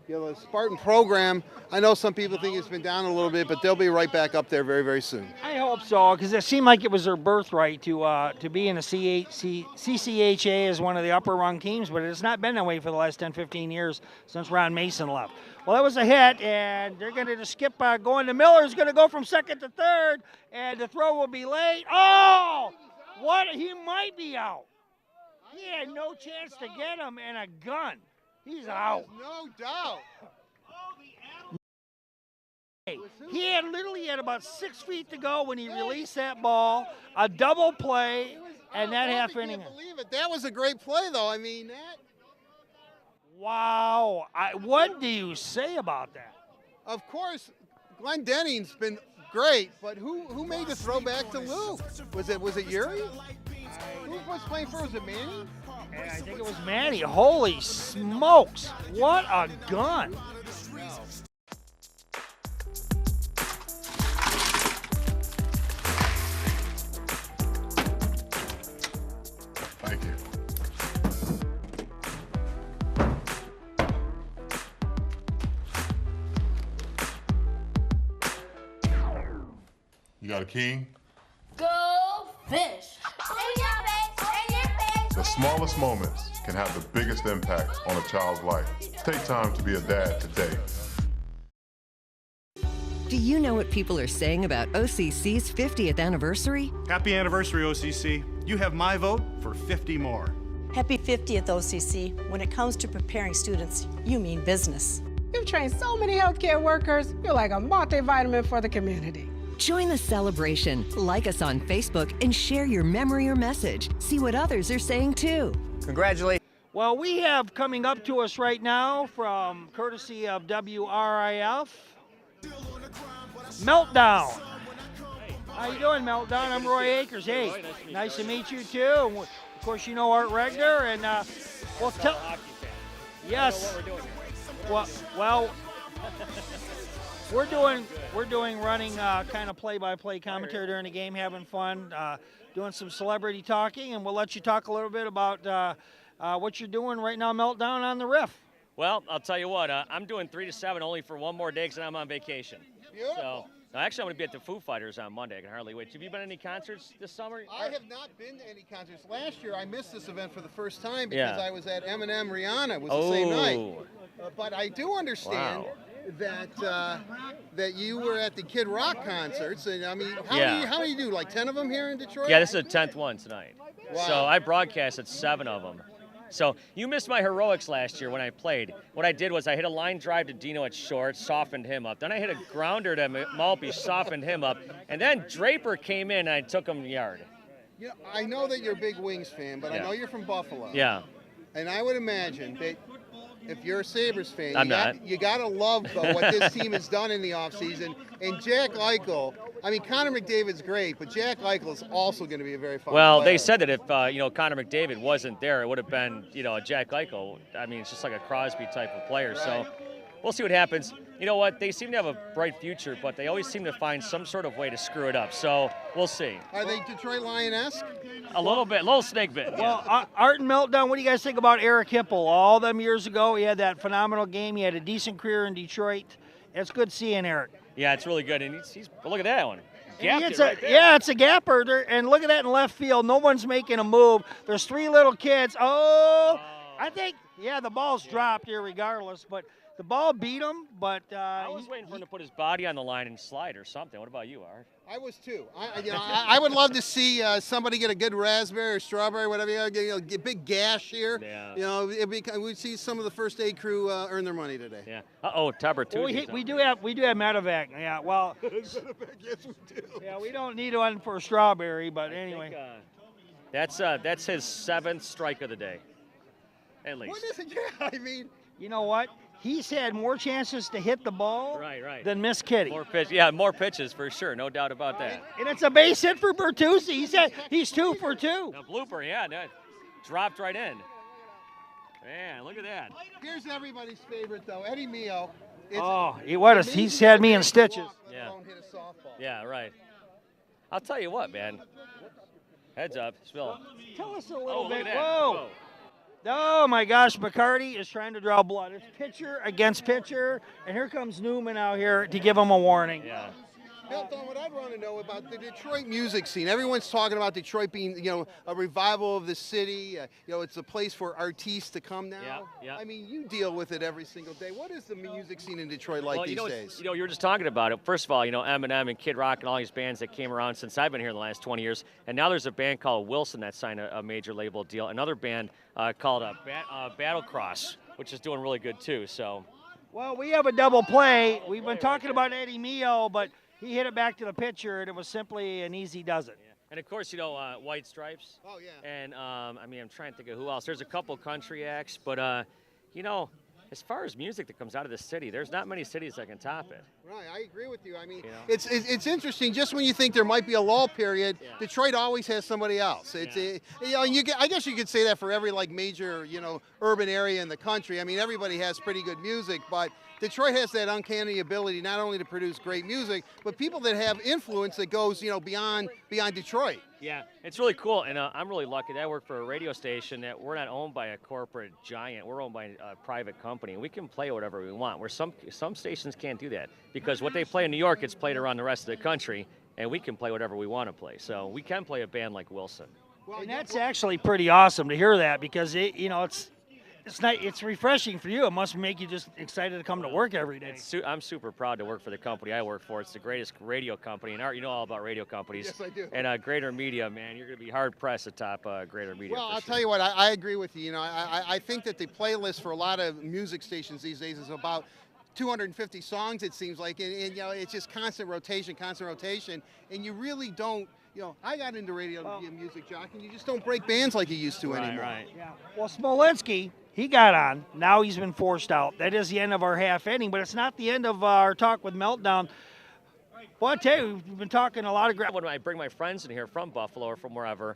the Spartan program, I know some people think it's been down a little bit, but they'll be right back up there very, very soon. I hope so, because it seemed like it was their birthright to be in the CCHA as one of the upper rung teams, but it's not been that way for the last 10, 15 years since Ron Mason left. Well, that was a hit, and they're going to just skip going to Miller's going to go from second to third, and the throw will be late. Oh, what? He might be out. He had no chance to get him, and a gun. He's out. No doubt. He had literally had about 6 feet to go when he released that ball. A double play, And that half I inning. can't believe it. That was a great play, though. I mean, that. Wow. What do you say about that? Of course, Glenn Denning's been great, but who made the throw back to Lou? Was it Yuri? Who was playing for? Was it Manny? And I think it was Manny. Holy smokes! What a gun! Thank you. You got a king? Go fish. The smallest moments can have the biggest impact on a child's life. Take time to be a dad today. Do you know what people are saying about OCC's 50th anniversary? Happy anniversary, OCC. You have my vote for 50 more. Happy 50th, OCC. When it comes to preparing students, you mean business. You've trained so many healthcare workers, you're like a multivitamin for the community. Join the celebration. Like us on Facebook and share your memory or message. See what others are saying too. Congratulations. Well, we have coming up to us right now from courtesy of WRIF, Meltdown. How you doing, Meltdown? I'm Roy Akers. Hey, nice to meet you too. And of course, you know Art Regner, and well, tell. Yes. Well, we're doing running kind of play-by-play commentary during the game, having fun, doing some celebrity talking, and we'll let you talk a little bit about what you're doing right now, Meltdown on the Riff. Well, I'll tell you what, I'm doing 3 to 7 only for one more day because I'm on vacation. Beautiful. So, actually, I'm going to be at the Foo Fighters on Monday. I can hardly wait. Have you been to any concerts this summer? I have not been to any concerts. Last year, I missed this event for the first time because I was at Eminem Rihanna. It was the same night. But I do understand that you were at the Kid Rock concerts, and I mean, how many do? Like 10 of them here in Detroit? Yeah, this is the 10th one tonight. Wow. So I broadcasted 7 of them. So you missed my heroics last year when I played. What I did was I hit a line drive to Dino at short, softened him up. Then I hit a grounder to Malpe, softened him up. And then Draper came in and I took him yard. You know, I know that you're a big Wings fan, but I know you're from Buffalo. Yeah. And I would imagine that if you're a Sabres fan, you got to love what this team has done in the offseason. And Jack Eichel, I mean, Connor McDavid's great, but Jack Eichel is also going to be a very fun player. They said that if, Connor McDavid wasn't there, it would have been, a Jack Eichel. I mean, it's just like a Crosby type of player. Right. So we'll see what happens. You know what? They seem to have a bright future, but they always seem to find some sort of way to screw it up. So we'll see. Are they Detroit Lion-esque? A little bit, a little snake bit. Well, Art and Meltdown, what do you guys think about Eric Hipple? All them years ago, he had that phenomenal game. He had a decent career in Detroit. It's good seeing Eric. Yeah, it's really good. And he's look at that one. It's a gapper. And look at that in left field. No one's making a move. There's 3 little kids. I think, the ball's dropped here regardless, but the ball beat him, but I was waiting for him to put his body on the line and slide or something. What about you, Art? I was too. I would love to see somebody get a good raspberry or strawberry, whatever. Get a big gash here. Yeah. We'd see some of the first aid crew earn their money today. Yeah. Tuberculosis. We do have medevac. Yeah. Well. Yes, we do. Yeah, we don't need one for a strawberry, but anyway. That's his 7th strike of the day, at least. What is it? Yeah, I mean. You know what? He's had more chances to hit the ball than miss Kitty. More pitches for sure, no doubt about that. And it's a base hit for Bertuzzi. He's 2 for 2. The blooper, dropped right in. Man, look at that. Here's everybody's favorite though, Eddie Mio. He's had me in stitches. Yeah. Yeah, right. I'll tell you what, man. Heads up, Spill. Tell us a little bit. Look at that. Whoa. Oh, my gosh, McCarty is trying to draw blood. It's pitcher against pitcher, and here comes Newman out here to give him a warning. Yeah. Meltdown, what I'd want to know about the Detroit music scene. Everyone's talking about Detroit being, a revival of the city. It's a place for artists to come now. Yeah. I mean, you deal with it every single day. What is the music scene in Detroit like these days? You were just talking about it. First of all, Eminem and Kid Rock and all these bands that came around since I've been here in the last 20 years. And now there's a band called Wilson that signed a major label deal. Another band called Battle Cross, which is doing really good too. So. Well, we have a double play. We've been talking about Eddie Mio, but he hit it back to the pitcher, and it was simply an easy does it. And of course, White Stripes. Oh, yeah. And I mean, I'm trying to think of who else. There's a couple country acts, but as far as music that comes out of the city, there's not many cities that can top it. Right, I agree with you. I mean, it's interesting. Just when you think there might be a lull period, Detroit always has somebody else. I guess you could say that for every major urban area in the country. I mean, everybody has pretty good music, but Detroit has that uncanny ability not only to produce great music, but people that have influence that goes beyond Detroit. Yeah, it's really cool, and I'm really lucky that I work for a radio station that we're not owned by a corporate giant. We're owned by a private company, and we can play whatever we want. Where some stations can't do that because what they play in New York gets played around the rest of the country, and we can play whatever we want to play. So we can play a band like Wilson. Well, and that's actually pretty awesome to hear that because it's refreshing for you. It must make you just excited to come to work every day. I'm super proud to work for the company I work for. It's the greatest radio company. And Art, you know all about radio companies. Yes, I do. And Greater Media, man, you're going to be hard-pressed to top Greater Media. Well, I'll tell you what, I agree with you. I think that the playlist for a lot of music stations these days is about 250 songs, it seems like. And it's just constant rotation, and you really don't. I got into radio music, Jock, and you just don't break bands like you used to anymore. Right. Yeah. Well, Smolinski, he got on. Now he's been forced out. That is the end of our half inning, but it's not the end of our talk with Meltdown. Well, I tell you, we've been talking a lot of When I bring my friends in here from Buffalo or from wherever,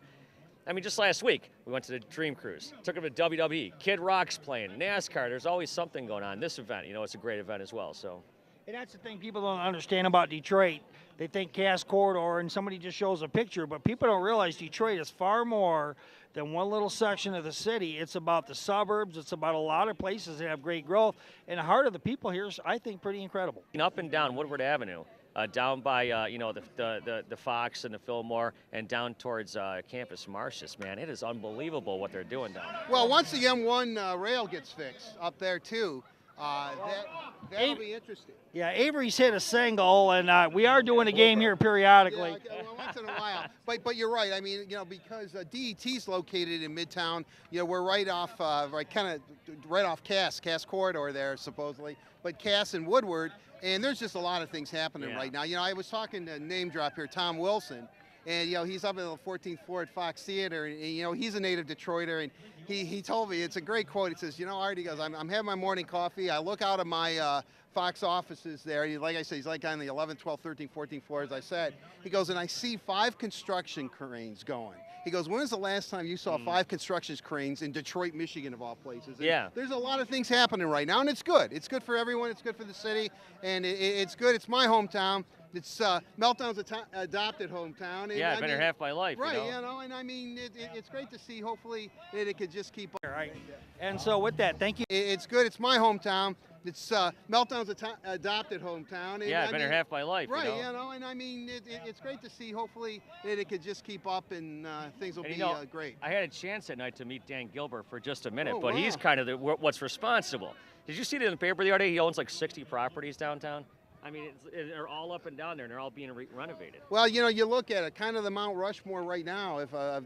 I mean, just last week, we went to the Dream Cruise. Took them to WWE. Kid Rock's playing. NASCAR. There's always something going on. This event, it's a great event as well. So. And that's the thing people don't understand about Detroit. They think Cass Corridor and somebody just shows a picture, but people don't realize Detroit is far more than one little section of the city. It's about the suburbs. It's about a lot of places that have great growth. And the heart of the people here is, I think, pretty incredible. Up and down Woodward Avenue, down by the Fox and the Fillmore, and down towards Campus Martius, man, it is unbelievable what they're doing down there. Well, once the M1 rail gets fixed up there too, that'll be interesting. Yeah, Avery's hit a single, and we are doing a game here periodically. Yeah, once in a while. But you're right. I mean, because DET's located in Midtown, we're right off, right off Cass Corridor there, supposedly. But Cass and Woodward, and there's just a lot of things happening right now. I was talking to name drop here, Tom Wilson. And, he's up at the 14th floor at Fox Theater, and, he's a native Detroiter, and he told me, it's a great quote, he says, Art, he goes, I'm having my morning coffee, I look out of my Fox offices there, like I said, he's like on the 11th, 12th, 13th, 14th floor, as I said, he goes, and I see 5 construction cranes going. He goes, when was the last time you saw 5 construction cranes in Detroit, Michigan, of all places? And there's a lot of things happening right now, and it's good. It's good for everyone, it's good for the city, and it's good, it's my hometown. It's Meltdown's adopted hometown. And I've been here half my life. Right, and I mean, it's great to see, hopefully, that it could just keep up. Right. And so with that, thank you. It's good, it's my hometown. It's Meltdown's adopted hometown. And I've been here half my life. Right, and I mean, it's great to see, hopefully, that it could just keep up and things will be great. I had a chance that night to meet Dan Gilbert for just a minute, but he's kind of what's responsible. Did you see it in the paper the other day? He owns like 60 properties downtown. I mean, they're all up and down there, and they're all being renovated. Well, you look at it, kind of the Mount Rushmore right now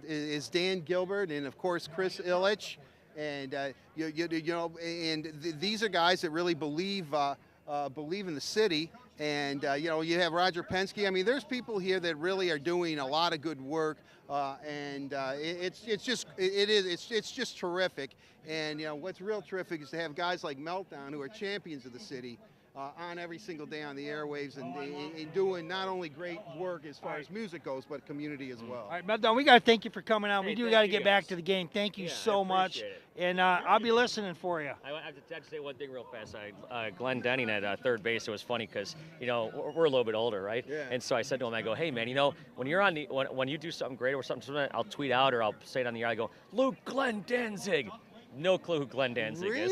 is Dan Gilbert and, of course, Chris Ilitch. And, and these are guys that really believe in the city. And, you have Roger Penske. I mean, there's people here that really are doing a lot of good work. It's just terrific. And, what's real terrific is to have guys like Meltdown, who are champions of the city, on every single day on the airwaves and doing not only great work as far as music goes, but community as well. All right, Meltdown, we got to thank you for coming out. Hey, we do got to get back to the game. Thank you so much. And I'll be listening for you. I have to say one thing real fast. Glenn Denning at third base, it was funny because, we're a little bit older, right? Yeah. And so I said to him, I go, hey, man, when you're on when you do something great or something, I'll tweet out or I'll say it on the air. I go, Luke Glenn Danzig. No clue who Glenn Danzig is.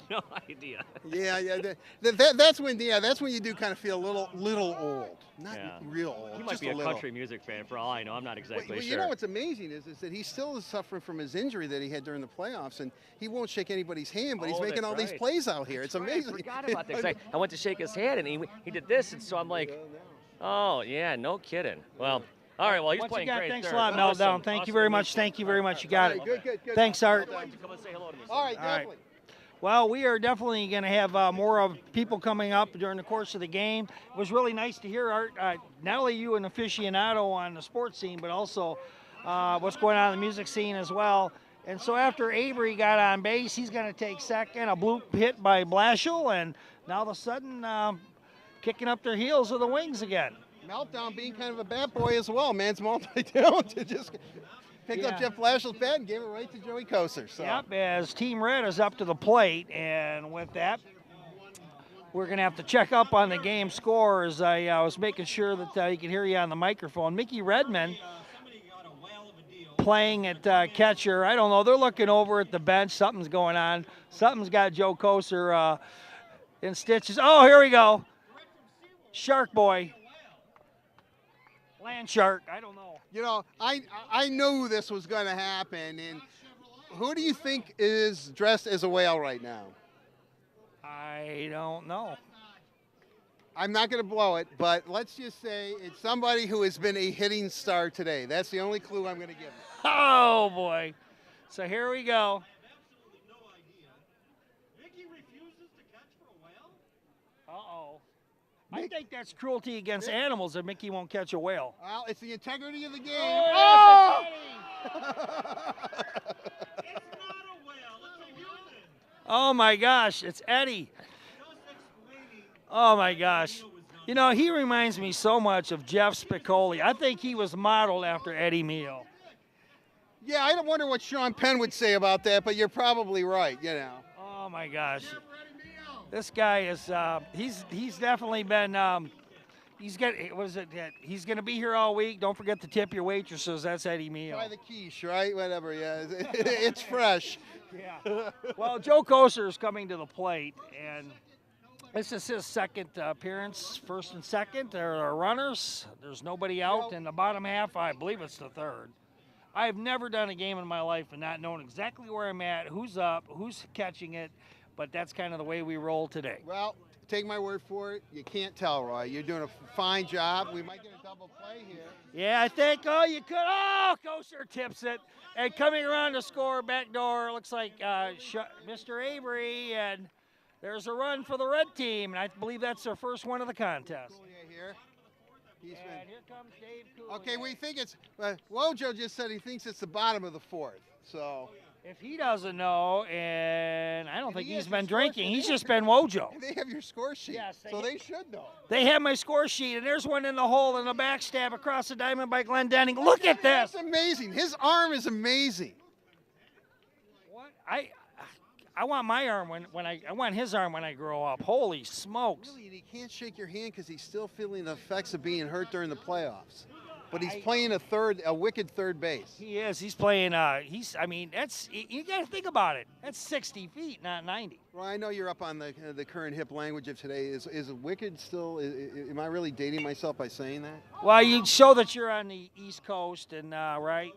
No idea. Yeah. That's when you do kind of feel a little old, not real old. He might be a country music fan for all I know. I'm not exactly sure. You know what's amazing is that he still is suffering from his injury that he had during the playoffs, and he won't shake anybody's hand, but he's making all these plays out here. It's amazing. I forgot about this. I went to shake his hand, and he did this, and so I'm like, oh yeah, no kidding. Well. All right, well, he's playing great. Thanks a lot, Meltdown. Thank you very much. Thank you very much. You got it. Good. Thanks, Art. Come and say hello to me. All right, definitely. Well, we are definitely going to have more of people coming up during the course of the game. It was really nice to hear, Art, not only you an aficionado on the sports scene, but also what's going on in the music scene as well. And so after Avery got on base, he's going to take second. A bloop hit by Blashill, and now all of a sudden kicking up their heels with the Wings again. Meltdown being kind of a bad boy as well. Man's multi-talented. Just picked up Jeff Blashill's bat and gave it right to Joey Kocur. So. Yep, as Team Red is up to the plate, and with that, we're going to have to check up on the game score as I was making sure that you can hear you on the microphone. Mickey Redmond playing at catcher. I don't know. They're looking over at the bench. Something's going on. Something's got Joe Kocur in stitches. Oh, here we go. Shark Boy. Land Shark. I don't know. You know, I knew this was going to happen. And who do you think is dressed as a whale right now? I don't know. I'm not going to blow it, but let's just say it's somebody who has been a hitting star today. That's the only clue I'm going to give you. Oh, boy. So here we go. Uh-oh. I think that's cruelty against animals that Mickey won't catch a whale. Well, it's the integrity of the game. Oh! Oh, my gosh. It's Eddie. Oh, my gosh. You know, he reminds me so much of Jeff Spicoli. I think he was modeled after Eddie Meal. Yeah, I don't wonder what Sean Penn would say about that, but you're probably right, you know. Oh, my gosh. This guy is, he's definitely been, he's going to be here all week. Don't forget to tip your waitresses. That's Eddie Meal. Try the quiche, right? Whatever, yeah. It's fresh. Yeah. Well, Joe Kocur is coming to the plate, and this is his second appearance. First and second, there are runners. There's nobody out. In the bottom half, I believe it's the third. I've never done a game in my life and not known exactly where I'm at, who's up, who's catching it, but that's kind of the way we roll today. Well, take my word for it. You can't tell, Roy. You're doing a fine job. We might get a double play here. Yeah, I think, oh, you could. Oh, Kocur tips it. And coming around to score, back door, looks like Mr. Avery, and there's a run for the red team, and I believe that's their first one of the contest. Here. And here comes Dave Coulier. Okay, we think it's, Wojo just said he thinks it's the bottom of the fourth, so. If he doesn't know, and I don't think he's been drinking, he's just been Wojo. They have your score sheet, yes, they should know. They have my score sheet, and there's one in the hole and a backstab across the diamond by Glendenning. Look at this. That's amazing. His arm is amazing. What? I want my arm I want his arm when I grow up. Holy smokes. Really, and he can't shake your hand because he's still feeling the effects of being hurt during the playoffs. But he's playing a wicked third base. He is. He's playing, I mean, you got to think about it. That's 60 feet, not 90. Well, I know you're up on the current hip language of today. Is wicked still, am I really dating myself by saying that? Well, you show that you're on the East Coast, and right?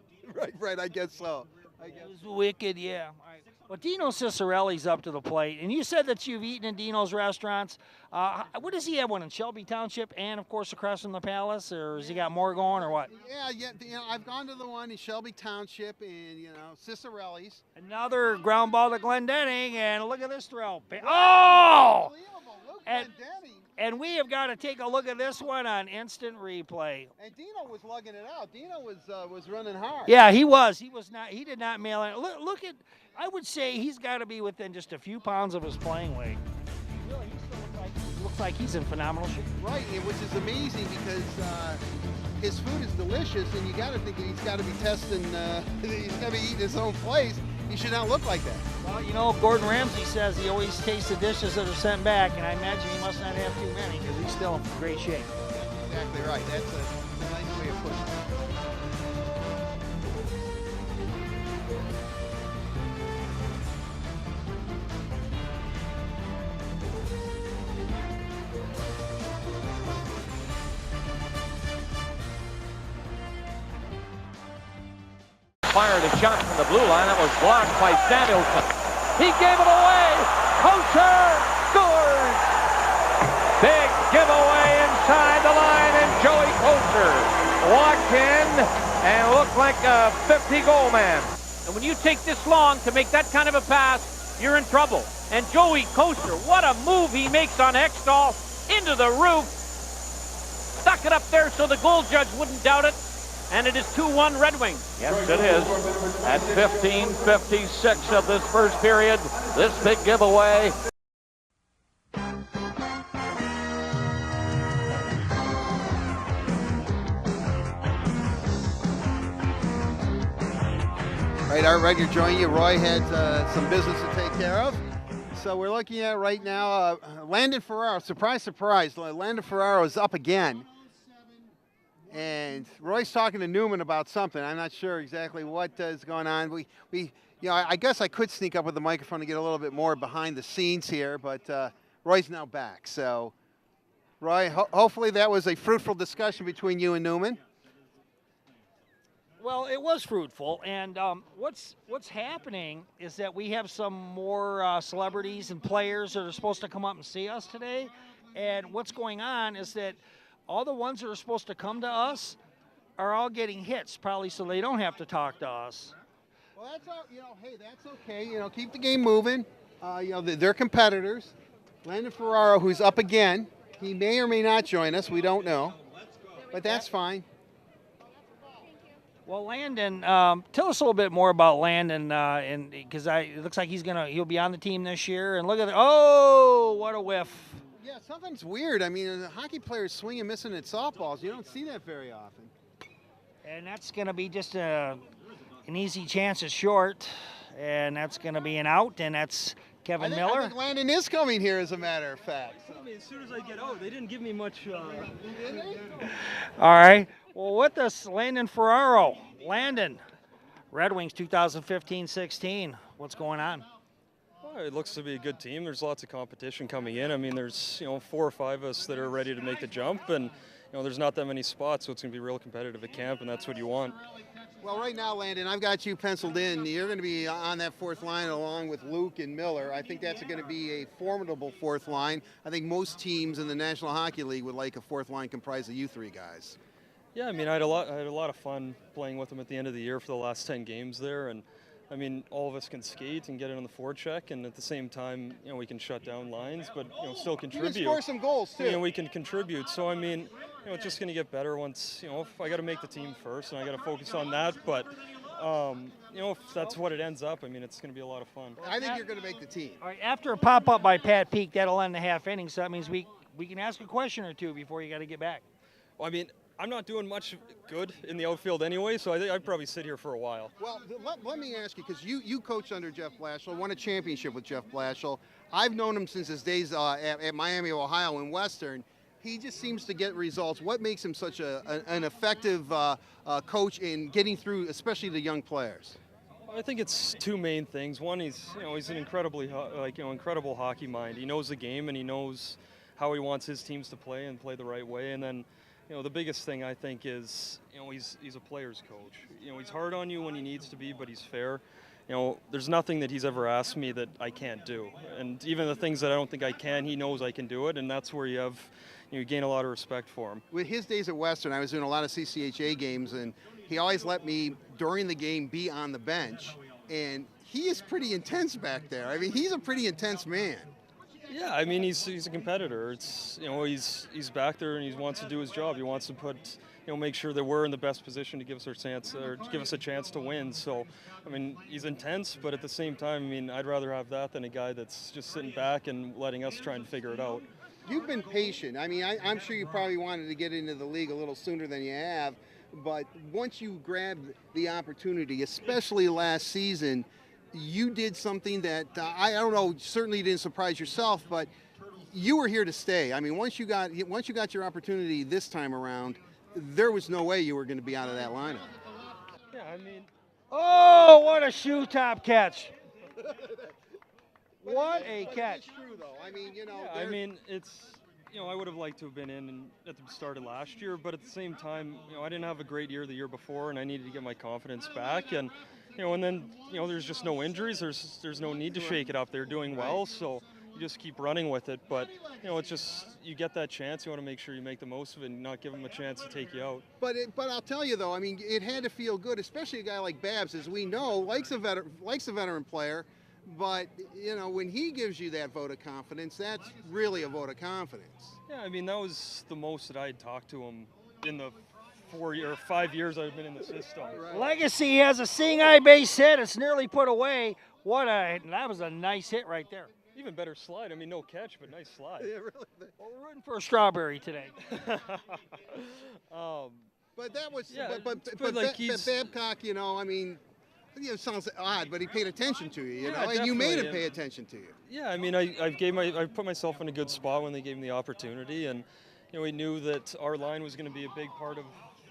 Right, I guess so. It's wicked, yeah. All right. Well, Dino Cicerelli's up to the plate, and you said that you've eaten in Dino's restaurants. What does he have, one in Shelby Township and, of course, across from the Palace, or has he got more going, or what? Yeah, I've gone to the one in Shelby Township and, Cicerelli's. Another ground ball to Glendenning, and look at this throw. Oh! And we have got to take a look at this one on instant replay. And Dino was lugging it out. Dino was running hard. Yeah, he was. He did not mail it. Look at. I would say he's got to be within just a few pounds of his playing weight. Really, he still looks like he's in phenomenal shape. Right, which is amazing because his food is delicious, and you got to think he's got to be testing. He's got to be eating his own place. He should not look like that. Well, Gordon Ramsay says he always tastes the dishes that are sent back, and I imagine he must not have too many because he's still in great shape. Exactly right. That's a nice way of putting it. Fired a shot from the blue line. That was blocked by Samuelson. He gave it away. Kocur scores. Big giveaway inside the line, and Joey Kocur walked in and looked like a 50-goal man. And when you take this long to make that kind of a pass, you're in trouble. And Joey Kocur, what a move he makes on Ekstall into the roof. Stuck it up there so the goal judge wouldn't doubt it. And it is 2-1 Red Wings. Yes, it is. At 15:56 of this first period, this big giveaway. Right, Art Redger joining you. Roy had some business to take care of. So we're looking at right now Landon Ferraro. Surprise, surprise. Landon Ferraro is up again. And Roy's talking to Newman about something. I'm not sure exactly what is going on. I guess I could sneak up with the microphone to get a little bit more behind the scenes here, but Roy's now back. So, Roy, hopefully that was a fruitful discussion between you and Newman. Well, it was fruitful, and what's happening is that we have some more celebrities and players that are supposed to come up and see us today, and what's going on is that all the ones that are supposed to come to us are all getting hits, probably so they don't have to talk to us. Well, that's all. Hey, that's okay. Keep the game moving. They're competitors. Landon Ferraro, who's up again, he may or may not join us. We don't know, but that's fine. Well, Landon, tell us a little bit more about Landon, because it looks like he'll be on the team this year. And look at what a whiff! Yeah, something's weird. I mean, the hockey players swing and missing at softballs. You don't see that very often. And that's going to be just an easy chance at short, and that's going to be an out, and that's Kevin Miller. I think Landon is coming here, as a matter of fact. As soon as I get out, they didn't give me much. All right. Well, with us, Landon Ferraro. Landon, Red Wings 2015-16. What's going on? Well, it looks to be a good team. There's lots of competition coming in. I mean, there's 4 or 5 of us that are ready to make the jump, and there's not that many spots, so it's going to be real competitive at camp, and that's what you want. Well, right now, Landon, I've got you penciled in. You're going to be on that fourth line along with Luke and Miller. I think that's going to be a formidable fourth line. I think most teams in the National Hockey League would like a fourth line comprised of you 3 guys. Yeah, I mean, I had a lot of fun playing with them at the end of the year for the last 10 games there, and I mean, all of us can skate and get it on the forecheck, and at the same time, we can shut down lines, but still contribute. You can score some goals too. We can contribute. So I mean, it's just going to get better once. If I got to make the team first, and I got to focus on that. But if that's what it ends up, I mean, it's going to be a lot of fun. I think you're going to make the team. All right, after a pop up by Pat Peak, that'll end the half inning. So that means we can ask a question or two before you got to get back. Well, I mean, I'm not doing much good in the outfield anyway, so I think I'd probably sit here for a while. Well, let me ask you, because you coached under Jeff Blashill, won a championship with Jeff Blashill. I've known him since his days at Miami, Ohio in Western. He just seems to get results. What makes him such an effective coach in getting through, especially the young players? I think it's 2 main things. One, he's an incredibly incredible hockey mind. He knows the game and he knows how he wants his teams to play and play the right way. And then, the biggest thing I think is, he's a player's coach. He's hard on you when he needs to be, but he's fair. There's nothing that he's ever asked me that I can't do. And even the things that I don't think I can, he knows I can do it, and that's where you gain a lot of respect for him. With his days at Western, I was doing a lot of CCHA games, and he always let me, during the game, be on the bench. And he is pretty intense back there. I mean, he's a pretty intense man. Yeah, I mean, he's a competitor. It's he's back there and he wants to do his job. He wants to make sure that we're in the best position to give us a chance to win. So, I mean, he's intense, but at the same time, I mean, I'd rather have that than a guy that's just sitting back and letting us try and figure it out. You've been patient. I mean, I'm sure you probably wanted to get into the league a little sooner than you have, but once you grabbed the opportunity, especially last season, you did something that I don't know. Certainly didn't surprise yourself, but you were here to stay. I mean, once you got your opportunity this time around, there was no way you were going to be out of that lineup. Yeah, I mean, oh, what a shoe top catch! What a catch! True though. I mean, I mean, it's. I would have liked to have been in at the start of last year, but at the same time, I didn't have a great year the year before, and I needed to get my confidence back. And and then there's just no injuries. There's no need to shake it up. They're doing well, so you just keep running with it. But it's just you get that chance. You want to make sure you make the most of it and not give them a chance to take you out. But I'll tell you though, I mean, it had to feel good, especially a guy like Babs, as we know, likes a veteran player. But, you know, when he gives you that vote of confidence, that's really a vote of confidence. Yeah, I mean, that was the most that I had talked to him in the 5 years I've been in the system. Legacy has a seeing eye base hit. It's nearly put away. That was a nice hit right there. Even better slide. I mean, no catch, but nice slide. Yeah, really. Well, we're rooting for a strawberry today. But that was, Yeah, but like Babcock, you know, I mean, it sounds odd, but he paid attention to you, you know, Yeah, and you made him definitely, pay attention to you. Yeah, I mean, I put myself in a good spot when they gave me the opportunity, and you know, we knew that our line was going to be a big part of,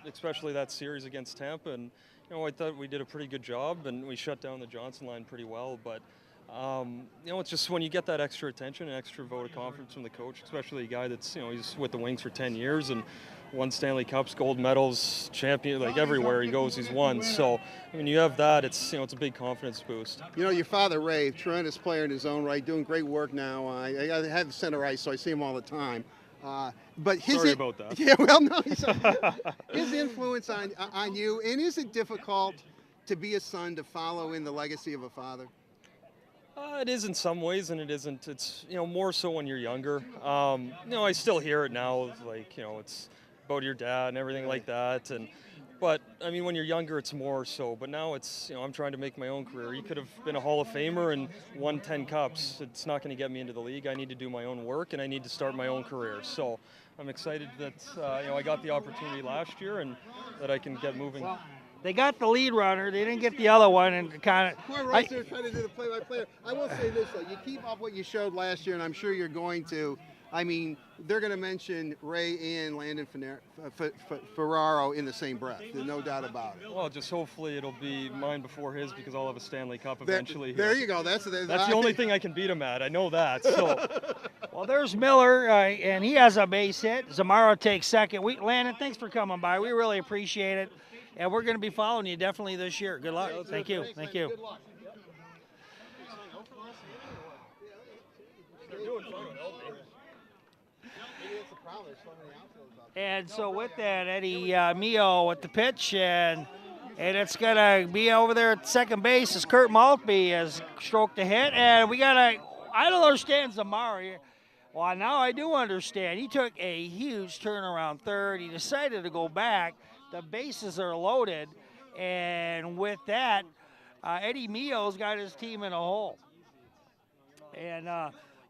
especially that series against Tampa, and you know, I thought we did a pretty good job, and we shut down the Johnson line pretty well, but. You know, it's just when you get that extra attention, an extra vote of confidence from the coach, especially a guy that's, you know, he's with the Wings for 10 years and won Stanley Cups, gold medals, champion, like everywhere he goes, he's won. So when you have that, it's, you know, it's a big confidence boost. You know, your father, Ray, tremendous player in his own right, doing great work now. I have the center ice, so I see him all the time. But his Sorry about that. Yeah, well, no, his influence on you, and is it difficult to be a son to follow in the legacy of a father? It is in some ways, and it isn't. It's, you know, more so when you're younger. You know, I still hear it now, like, you know, it's about your dad and everything like that. But I mean, when you're younger, it's more so. But now it's, you know, I'm trying to make my own career. He could have been a Hall of Famer and won 10 cups. It's not going to get me into the league. I need to do my own work, and I need to start my own career. So I'm excited that you know, I got the opportunity last year, and that I can get moving. Well, they got the lead runner. They didn't get the other one, and kind of. Poor Rice, they're trying to do the play-by-play. I will say this, though. You keep up what you showed last year, and I'm sure you're going to. I mean, they're going to mention Ray and Landon Ferraro in the same breath. There's no doubt about it. Well, just hopefully it'll be mine before his, because I'll have a Stanley Cup eventually. There you go. That's the only thing I can beat him at. I know that. So. Well, there's Miller, and he has a base hit. Zamaro takes second. Landon, thanks for coming by. We really appreciate it. And we're going to be following you definitely this year. Good luck. Thank you. Thank you. And so with that, Eddie Mio at the pitch, and it's going to be over there at second base as Kurt Maltby has stroked the hit. And we got I don't understand Zamaro. Well, now I do understand. He took a huge turnaround third. He decided to go back. The bases are loaded, and with that, Eddie Mio's got his team in a hole. And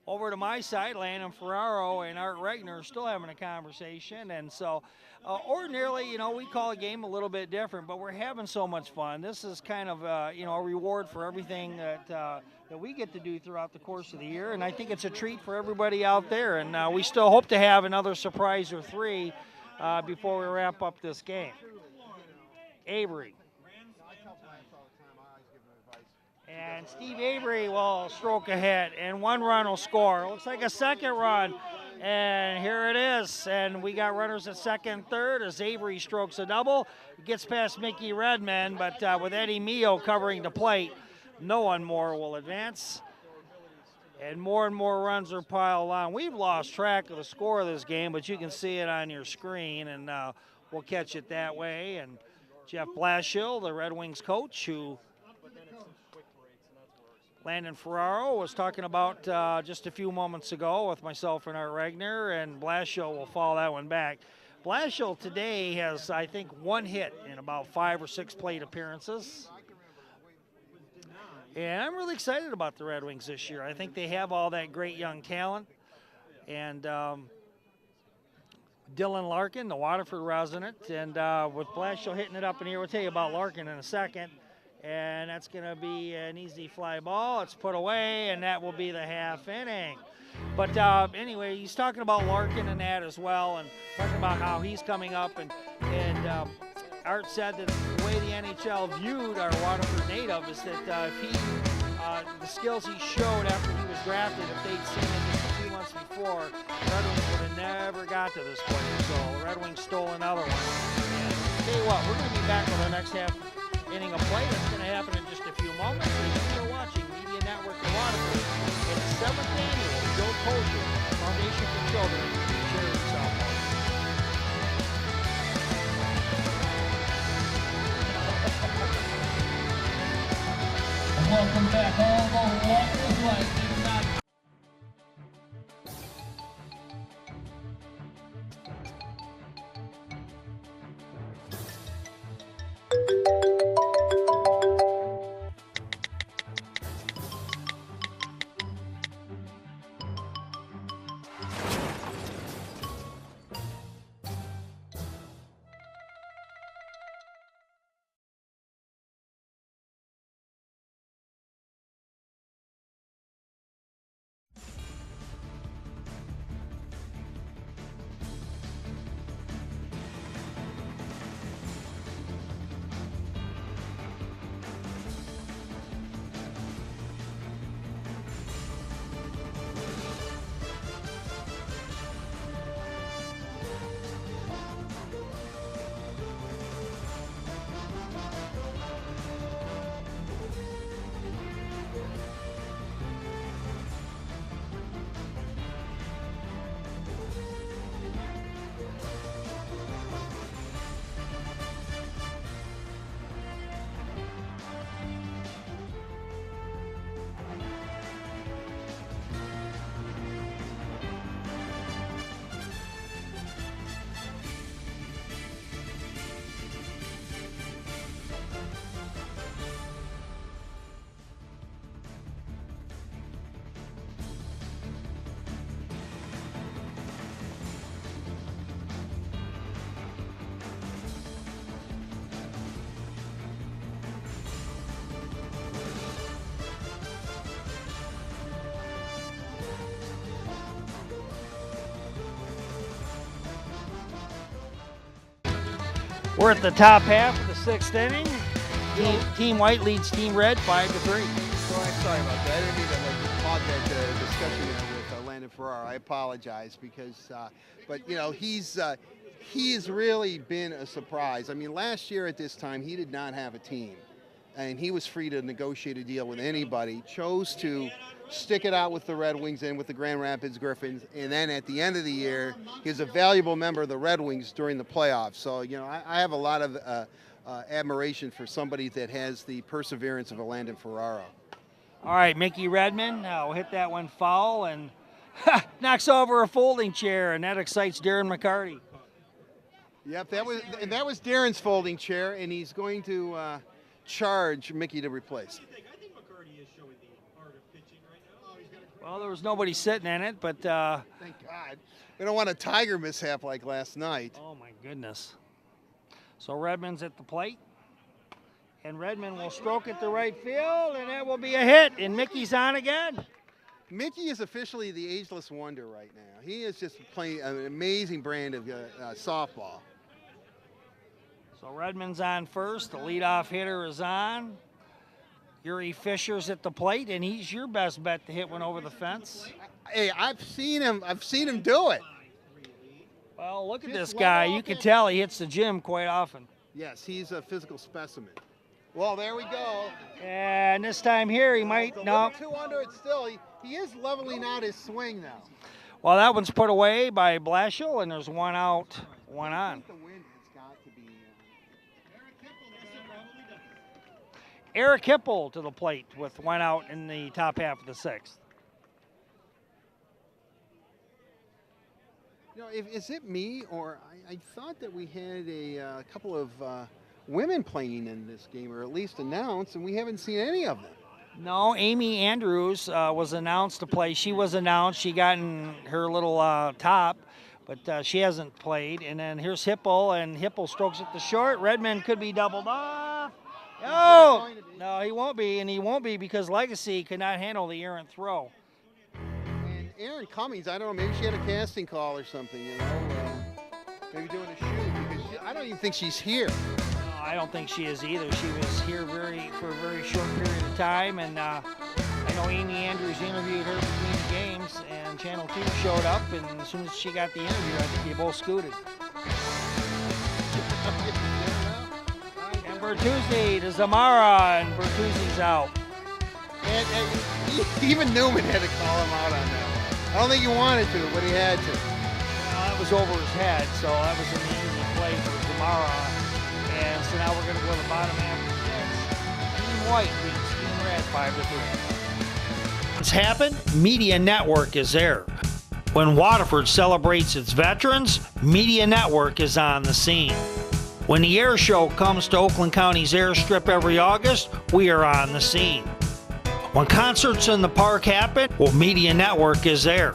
over to my side, Landon Ferraro and Art Regner are still having a conversation. And so ordinarily, you know, we call a game a little bit different, but we're having so much fun. This is kind of, you know, a reward for everything that we get to do throughout the course of the year. And I think it's a treat for everybody out there. And we still hope to have another surprise or three before we wrap up this game. Avery. And Steve Avery will stroke ahead, and one run will score. Looks like a second run, and here it is. And we got runners at second, third as Avery strokes a double. It gets past Mickey Redman, but with Eddie Mio covering the plate, no one more will advance. And more runs are piled on. We've lost track of the score of this game, but you can see it on your screen, and we'll catch it that way. And Jeff Blashill, the Red Wings coach, who Landon Ferraro was talking about just a few moments ago with myself and Art Regner, and Blashill will follow that one back. Blashill today has, I think, one hit in about 5 or 6 plate appearances. And I'm really excited about the Red Wings this year. I think they have all that great young talent. And Dylan Larkin, the Waterford resident, and with Blashill hitting it up in here, we'll tell you about Larkin in a second. And that's going to be an easy fly ball. It's put away, and that will be the half inning. But anyway, he's talking about Larkin and that as well, and talking about how he's coming up. And Art said that the way the NHL viewed our Waterford native is that if he, the skills he showed after he was drafted, if they'd seen it just a few months before, the Red Wings would have never got to this point. So the Red Wings stole another one. And tell you what, we're going to be back with our next half inning of play. That's going to happen in just a few moments. You're watching Media Network of Waterford. It's the 7th annual Joe Kocur Foundation for Children charity softball. Welcome back all the way. We're at the top half of the 6th inning. Team White leads Team Red 5-3. So I'm sorry about that. I didn't mean to hog that discussion there with Landon Ferrara. I apologize because, but you know, he has really been a surprise. I mean, last year at this time, he did not have a team, and he was free to negotiate a deal with anybody. Chose to stick it out with the Red Wings and with the Grand Rapids Griffins, and then at the end of the year, he was a valuable member of the Red Wings during the playoffs. So, you know, I have a lot of admiration for somebody that has the perseverance of a Landon Ferrara. All right, Mickey Redmond will hit that one foul and knocks over a folding chair, and that excites Darren McCarty. Yep, that was Darren's folding chair, and he's going to charge Mickey to replace. Well, there was nobody sitting in it, but thank God. We don't want a Tiger mishap like last night. Oh my goodness. So Redmond's at the plate, and Redmond will stroke it to right field, and that will be a hit, and Mickey's on again. Mickey is officially the ageless wonder right now. He is just playing an amazing brand of softball. So Redmond's on first, the leadoff hitter is on. Yuri Fisher's at the plate, and he's your best bet to hit one over the fence. Hey, I've seen him do it. Well, look at this guy. You can tell he hits the gym quite often. Yes, he's a physical specimen. Well, there we go. And this time here, he might, no. 2 under it still. He is leveling out his swing now. Well, that one's put away by Blashill, and there's one out, one on. Eric Hipple to the plate with one out in the top half of the 6th. You know, is it me, or I thought that we had a couple of women playing in this game, or at least announced, and we haven't seen any of them. No, Amy Andrews was announced to play. She was announced. She got in her little top, but she hasn't played. And then here's Hipple, and Hipple strokes it to short. Redmond could be doubled off. Oh, no, he won't be, and he won't be because Legacy could not handle the errant throw. And Erin Cummings, I don't know, maybe she had a casting call or something, you know, maybe doing a shoot, because I don't even think she's here. No, I don't think she is either. She was here for a very short period of time, and I know Amy Andrews interviewed her between the games, and Channel 2 showed up, and as soon as she got the interview, I think they both scooted. Bertuzzi to Zamara, and Bertuzzi's out. And even Newman had to call him out on that one. I don't think he wanted to, but he had to. Well, that was over his head, so that was an easy play for Zamara. And so now we're going to go to the bottom half of the 6th. Team White beats Team Red 5-3. What's happened? Media Network is there. When Waterford celebrates its veterans, Media Network is on the scene. When the air show comes to Oakland County's airstrip every August, we are on the scene. When concerts in the park happen, well, Media Network is there.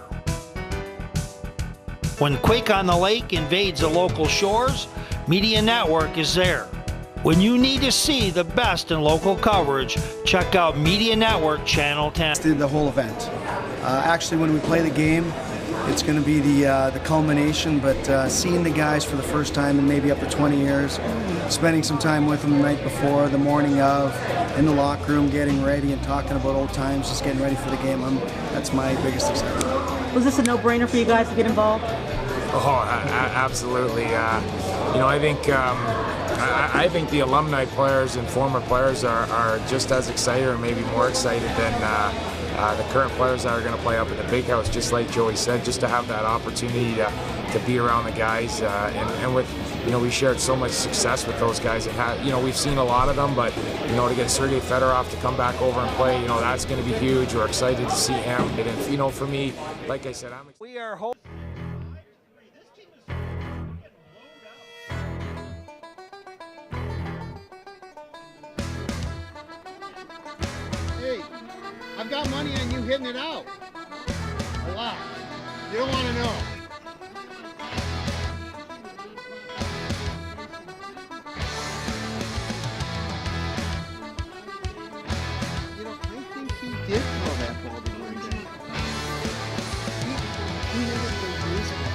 When Quake on the Lake invades the local shores, Media Network is there. When you need to see the best in local coverage, check out Media Network Channel 10. The whole event. Actually, when we play the game, it's going to be the culmination, but seeing the guys for the first time in maybe up to 20 years, spending some time with them the night before, the morning of, in the locker room, getting ready and talking about old times, just getting ready for the game, that's my biggest excitement. Was this a no-brainer for you guys to get involved? Oh, absolutely. You know, I think the alumni players and former players are just as excited or maybe more excited than the current players that are going to play up in the big house, just like Joey said, just to have that opportunity to be around the guys. And with, you know, we shared so much success with those guys. And, you know, we've seen a lot of them, but, you know, to get Sergei Fedorov to come back over and play, you know, that's going to be huge. We're excited to see him. And, you know, for me, like I said, we are hoping. Hey, I've got money on you hitting it out. A lot. You don't want to know. You know, I think he did throw that ball to one day. He never played baseball.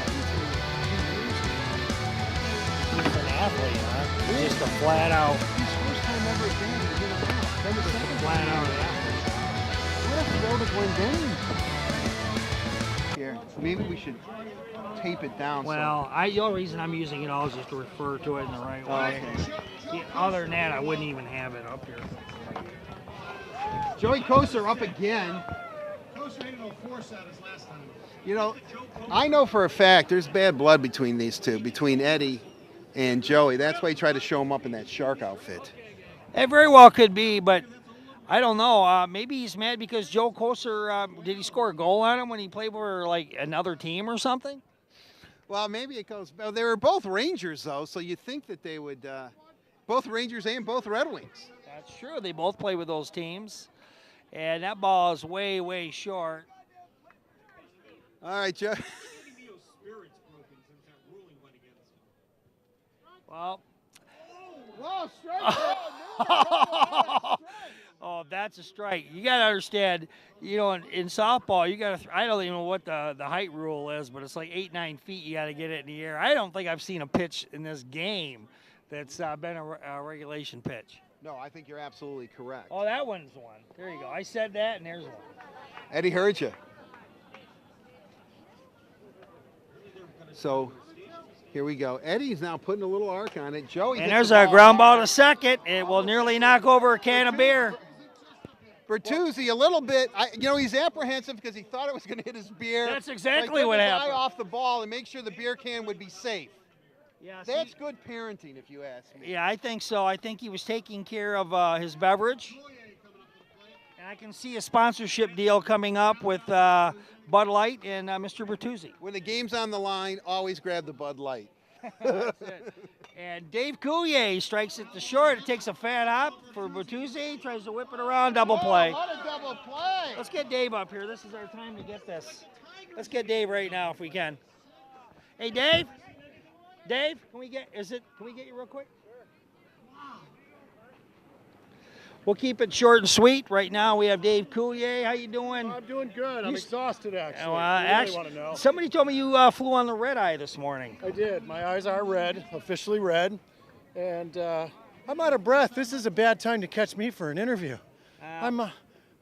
He's an athlete, huh? Just a flat out. His first time ever again to hit a half. Then the second Flat out What a throw to Glendenning. Here, maybe we should tape it down. Well, the only reason I'm using it all is just to refer to it in the right way. Okay. Other than that, I wouldn't even have it up here. Joey Kocur up again. Kocur ain't no force out his last time. You know, I know for a fact there's bad blood between these two, between Eddie and Joey. That's why he tried to show him up in that shark outfit. It very well could be, but I don't know. Maybe he's mad because Joe Kocur, did he score a goal on him when he played for like another team or something? Well, maybe it goes. Well, they were both Rangers, though, so you'd think that they would, both Rangers and both Red Wings. That's true. They both play with those teams. And that ball is way, way short. All right, Joe. Well. Whoa, strike! Oh, that's a strike. You got to understand, you know, in softball, you got to, I don't even know what the height rule is, but it's like 8-9 feet you got to get it in the air. I don't think I've seen a pitch in this game that's been a regulation pitch. No, I think you're absolutely correct. Oh, that one's one. There you go. I said that, and there's one. Eddie heard you. So here we go. Eddie's now putting a little arc on it. Joey. And there's a ground ball to second. It will nearly knock over a can of beer. Bertuzzi a little bit, you know, he's apprehensive because he thought it was going to hit his beer. That's exactly what happened. Eye off the ball and make sure the beer can would be safe. Yeah, that's good parenting, if you ask me. Yeah, I think so. I think he was taking care of his beverage. And I can see a sponsorship deal coming up with Bud Light and Mr. Bertuzzi. When the game's on the line, always grab the Bud Light. That's it. And Dave Coulier strikes it to short. It takes a fat hop for Bertuzzi. Tries to whip it around, double play. What a double play. Let's get Dave up here. This is our time to get this. Let's get Dave right now if we can. Hey, Dave. Dave, can we get you real quick? We'll keep it short and sweet. Right now we have Dave Coulier. How you doing? I'm doing good. I'm exhausted, actually. Actually, want to know. Somebody told me you flew on the red eye this morning. I did. My eyes are red, officially red. And I'm out of breath. This is a bad time to catch me for an interview.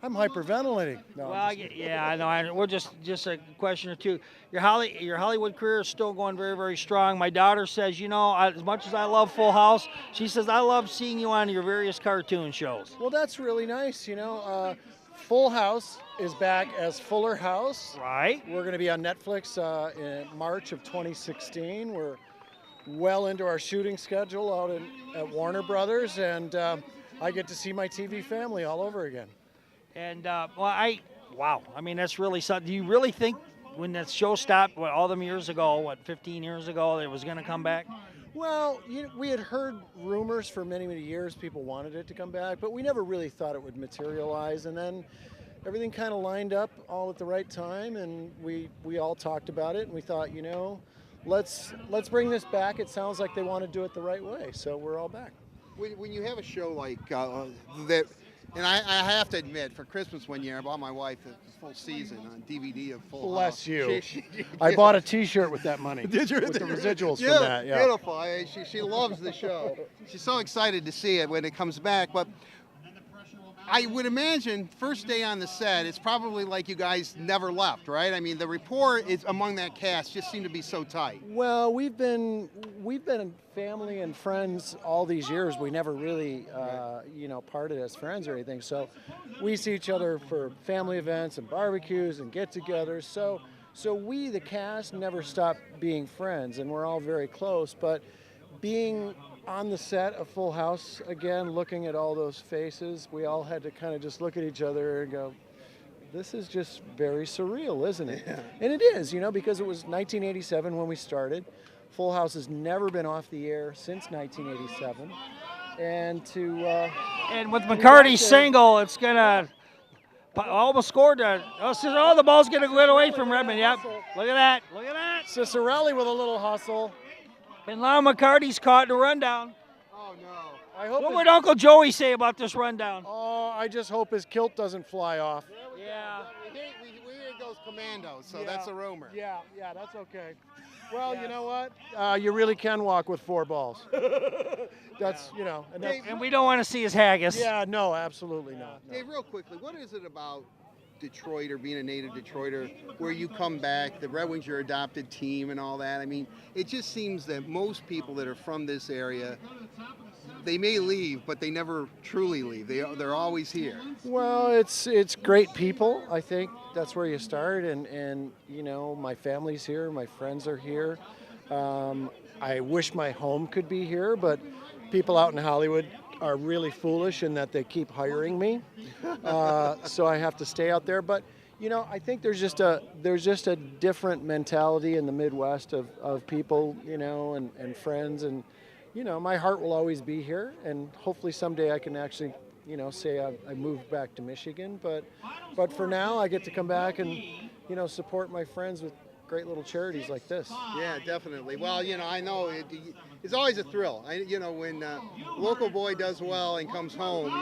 I'm hyperventilating. No, well, yeah, I know. We're just a question or two. Your Hollywood career is still going very, very strong. My daughter says, you know, as much as I love Full House, she says I love seeing you on your various cartoon shows. Well, that's really nice. You know, Full House is back as Fuller House. Right. We're going to be on Netflix in March of 2016. We're well into our shooting schedule out at Warner Brothers, and I get to see my TV family all over again. And wow, I mean, that's really something. Do you really think when that show stopped, all them years ago, 15 years ago, it was going to come back? Well, we had heard rumors for many, many years. People wanted it to come back, but we never really thought it would materialize. And then everything kind of lined up all at the right time, and we all talked about it, and we thought, you know, let's bring this back. It sounds like they want to do it the right way, so we're all back. When you have a show like that. And I have to admit, for Christmas one year, I bought my wife the full season on DVD of Full House. Bless you. I bought a T-shirt with that money. Did you? With the residuals yeah, from that. Yeah. Beautiful. She loves the show. She's so excited to see it when it comes back. But I would imagine first day on the set, it's probably like you guys never left, right? I mean, the rapport is among that cast just seemed to be so tight. Well, we've been family and friends all these years. We never really, parted as friends or anything. So we see each other for family events and barbecues and get-togethers. So we, the cast, never stopped being friends, and we're all very close. But being on the set of Full House again, looking at all those faces, we all had to kind of just look at each other and go, this is just very surreal, isn't it? Yeah. And it is, because it was 1987 when we started. Full House has never been off the air since 1987. And and with McCarty's single, it's gonna almost scored. The ball's gonna get away from Redmond. Yep. Look at that. Look at that. Cicerelli with a little hustle. And Lyle McCarty's caught in a rundown. Oh, no. What would Uncle Joey say about this rundown? Oh, I just hope his kilt doesn't fly off. Yeah. We hear those commandos, so that's a rumor. Yeah, that's okay. Well, you know what? You really can walk with 4 balls. that's and, that's, And we don't want to see his haggis. yeah, no, absolutely not. No. Dave, real quickly, what is it about Detroit or being a native Detroiter where you come back, the Red Wings, your adopted team and all that? I mean, it just seems that most people that are from this area, they may leave, but they never truly leave. They're always here. Well, it's great people. I think that's where you start, and my family's here, my friends are here. I wish my home could be here, but people out in Hollywood are really foolish in that they keep hiring me, so I have to stay out there. But I think there's just a different mentality in the Midwest of people, and friends, and my heart will always be here, and hopefully someday I can actually say I moved back to Michigan. But for now, I get to come back and support my friends with great little charities like this. Yeah, definitely. Well, I know it's always a thrill. When local boy does well and comes home,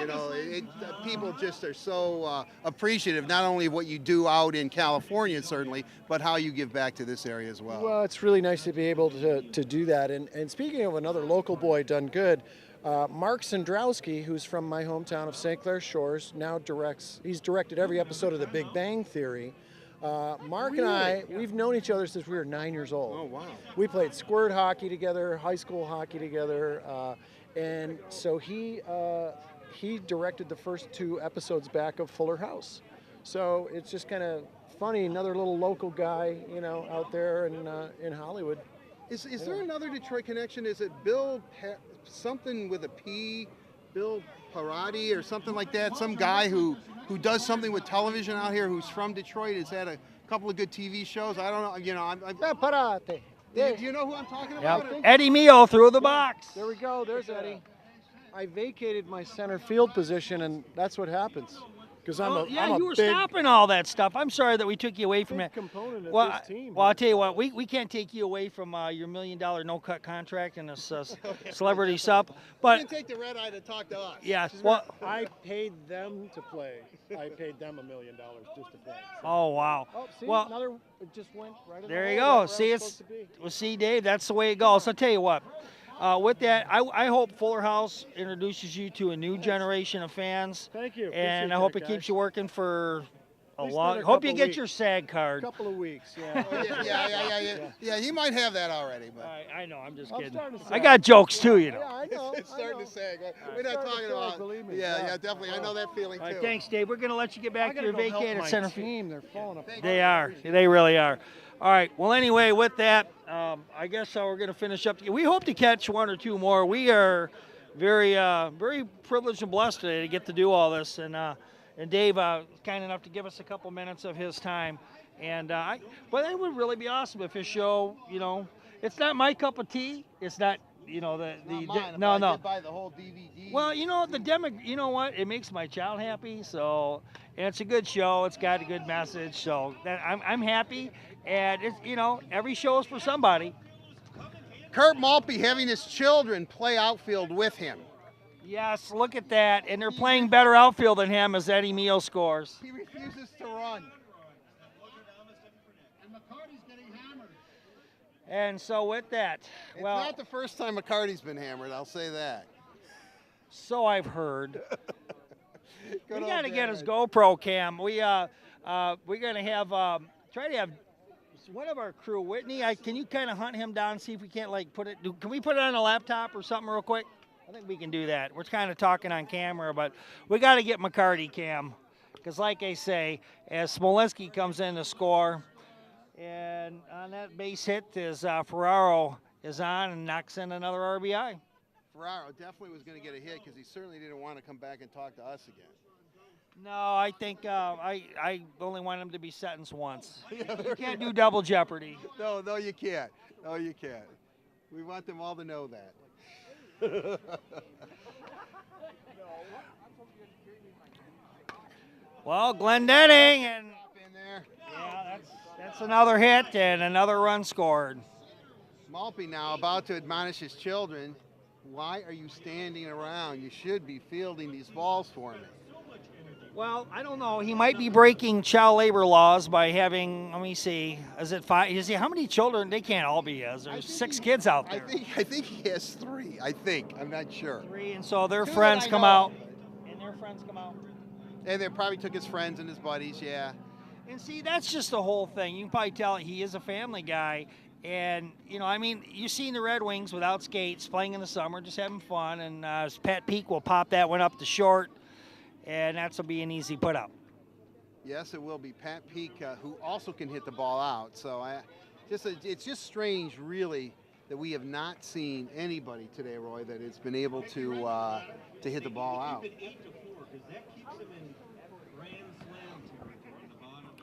people just are so appreciative, not only of what you do out in California, certainly, but how you give back to this area as well. Well, it's really nice to be able to do that. And speaking of another local boy done good, Mark Sandrowski, who's from my hometown of St. Clair Shores, now he's directed every episode of The Big Bang Theory. Mark and I, we've known each other since we were 9 years old. Oh, wow. We played squirt hockey together, high school hockey together, and so he directed the first 2 episodes back of Fuller House. So it's just kind of funny, another little local guy, out there in Hollywood. Is there another Detroit connection? Is it Bill something with a P, Bill Parati or something like that? Some guy who does something with television out here, who's from Detroit, has had a couple of good TV shows. I don't know. Parati. Do you know who I'm talking about? Yep. Eddie Mio through the box. There we go. There's Eddie. I vacated my center field position, and that's what happens. Because you were stopping all that stuff. I'm sorry that we took you away from it. Component of Well, this team. I'll tell you what, we can't take you away from your $1 million no-cut contract and this celebrity sup. But you can take the red eye to talk to us. Yes. Well, I paid them to play. I paid them $1 million just to play. So. Oh wow. Oh, see, well, another it just went right in there the you hole, go. right See, see, Dave, that's the way it goes. So I'll tell you what. With that, I hope Fuller House introduces you to a new generation of fans. Thank you. And I Appreciate hope that, it keeps guys. you working for a least long. another Hope you couple get weeks. your SAG card. A couple of weeks, yeah. Yeah, he might have that already. But I know, I'm just I'm kidding. starting to I sag. got jokes too, Yeah, I know. it's starting to sag. We're It's not starting to talking sag, about. believe me. Yeah, Yeah. definitely. I know that feeling too. All right, thanks, Dave. We're going to let you get back to your vacated center field. Team, they're falling apart. They are. They really are. All right. Well, anyway, with that, I guess we're going to finish up. We hope to catch 1 or 2 more. We are very, very privileged and blessed today to get to do all this. And Dave kind enough to give us a couple minutes of his time. And but it would really be awesome if his show, it's not my cup of tea. It's not, Mine, no. I did buy the whole DVD. Well, you know what? It makes my child happy. So, and it's a good show. It's got a good message. So I'm happy. And it's, every show is for somebody. Kurt Maltby having his children play outfield with him. Yes, look at that. And they're playing better outfield than him as Eddie Mio scores. He refuses to run. And so with that, It's not the first time McCarty's been hammered, I'll say that. So I've heard. We Good got to old get Dad. his GoPro cam. We're going to have try to have one of our crew, Whitney. Can you kind of hunt him down and see if we can't can we put it on a laptop or something real quick? I think we can do that. We're kind of talking on camera, but we got to get McCarty cam because, like I say, as Smolinski comes in to score, and on that base hit is Ferraro is on and knocks in another RBI. Ferraro definitely was going to get a hit because he certainly didn't want to come back and talk to us again. No, I think I only want him to be sentenced once. You can't do double jeopardy. No, you can't. No, you can't. We want them all to know that. Well, Glendenning, and yeah, that's another hit and another run scored. Maltby now about to admonish his children. Why are you standing around? You should be fielding these balls for me. Well, I don't know. He might be breaking child labor laws by having, let me see, is it 5? You see, how many children? They can't all be his. There's 6 kids out there. I think he has 3. I think. I'm not sure. 3, and so their 2 friends that I come know. out. And their friends come out. And they probably took his friends and his buddies, yeah. And see, that's just the whole thing. You can probably tell he is a family guy. And, you know, I mean, you've seen the Red Wings without skates, playing in the summer, just having fun. And Pat Peak will pop that one up to short, and that'll be an easy put up. Yes, it will be. Pat Peak, who also can hit the ball out. So it's just strange, really, that we have not seen anybody today, Roy, that has been able to hit the ball out.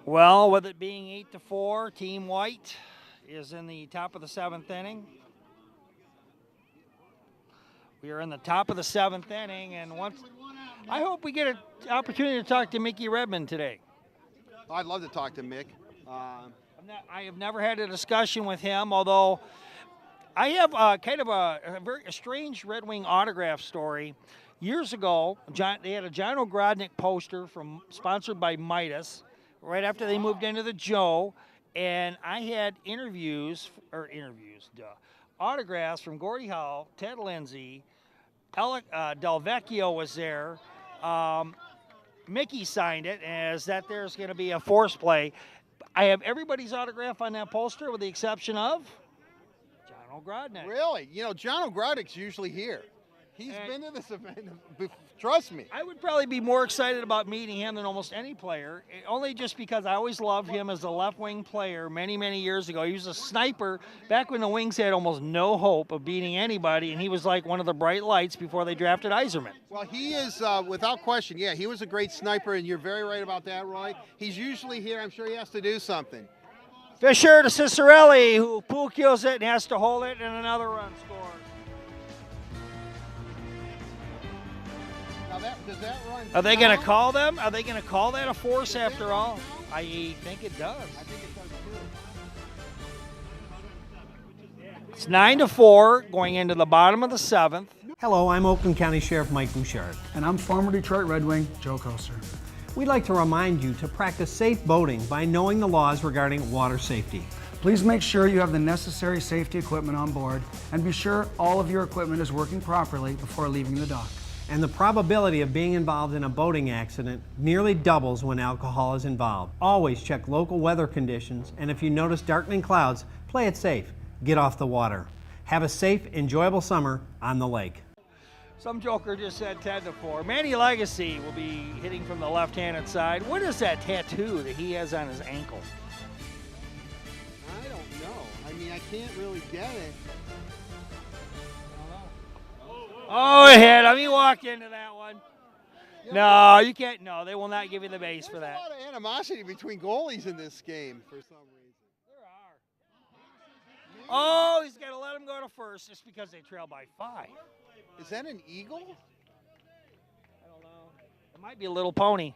Well, with it being 8-4, Team White is in the top of the 7th inning. We are in the top of the 7th inning, and I hope we get an opportunity to talk to Mickey Redmond today. I'd love to talk to Mick. I have never had a discussion with him, although I have kind of a very strange Red Wing autograph story. Years ago, they had a John Ogrodnik poster sponsored by Midas right after they moved into the Joe, and I had autographs from Gordie Howe, Ted Lindsay, Del Vecchio was there. Mickey signed it as that there's going to be a force play. I have everybody's autograph on that poster with the exception of John Ogrodnik. Really? You know, John Ogrodnik's usually here. He's been to this event. Trust me. I would probably be more excited about meeting him than almost any player, only just because I always loved him as a left wing player many, many years ago. He was a sniper back when the Wings had almost no hope of beating anybody, and he was like one of the bright lights before they drafted Yzerman. Well, he is, without question, yeah, he was a great sniper, and you're very right about that, Roy. He's usually here. I'm sure he has to do something. Fisher to Cicerelli, who pool kills it and has to hold it, and another run scores. Does that run? Are they going to call them? Are they going to call that a force after all? I think it does. I think it does too. It's 9-4 going into the bottom of the 7th. Hello, I'm Oakland County Sheriff Mike Bouchard. And I'm former Detroit Red Wing Joe Kocur. We'd like to remind you to practice safe boating by knowing the laws regarding water safety. Please make sure you have the necessary safety equipment on board and be sure all of your equipment is working properly before leaving the dock. And the probability of being involved in a boating accident nearly doubles when alcohol is involved. Always check local weather conditions, and if you notice darkening clouds, play it safe. Get off the water. Have a safe, enjoyable summer on the lake. Some joker just said 10-4. Manny Legacy will be hitting from the left-handed side. What is that tattoo that he has on his ankle? I don't know. I mean, I can't really get it. Oh, it hit him. He walked into that one. No, you can't. No, they will not give you the base for that. There's a lot of animosity between goalies in this game for some reason. Oh, he's got to let him go to first just because they trail by 5. Is that an eagle? I don't know. It might be a little pony.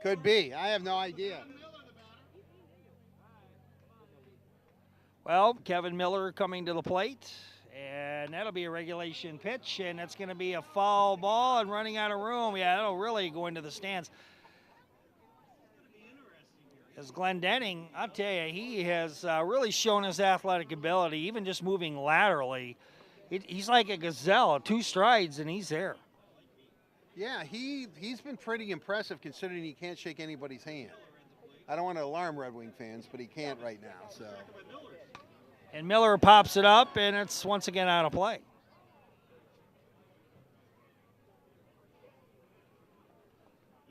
Could be. I have no idea. Well, Kevin Miller coming to the plate. And that'll be a regulation pitch, and that's going to be a foul ball and running out of room. Yeah, that'll really go into the stands. As Glenn Denning, I'll tell you, he has really shown his athletic ability, even just moving laterally. He's like a gazelle, 2 strides, and he's there. Yeah, he's been pretty impressive considering he can't shake anybody's hand. I don't want to alarm Red Wing fans, but he can't right now, so... And Miller pops it up, and it's once again out of play.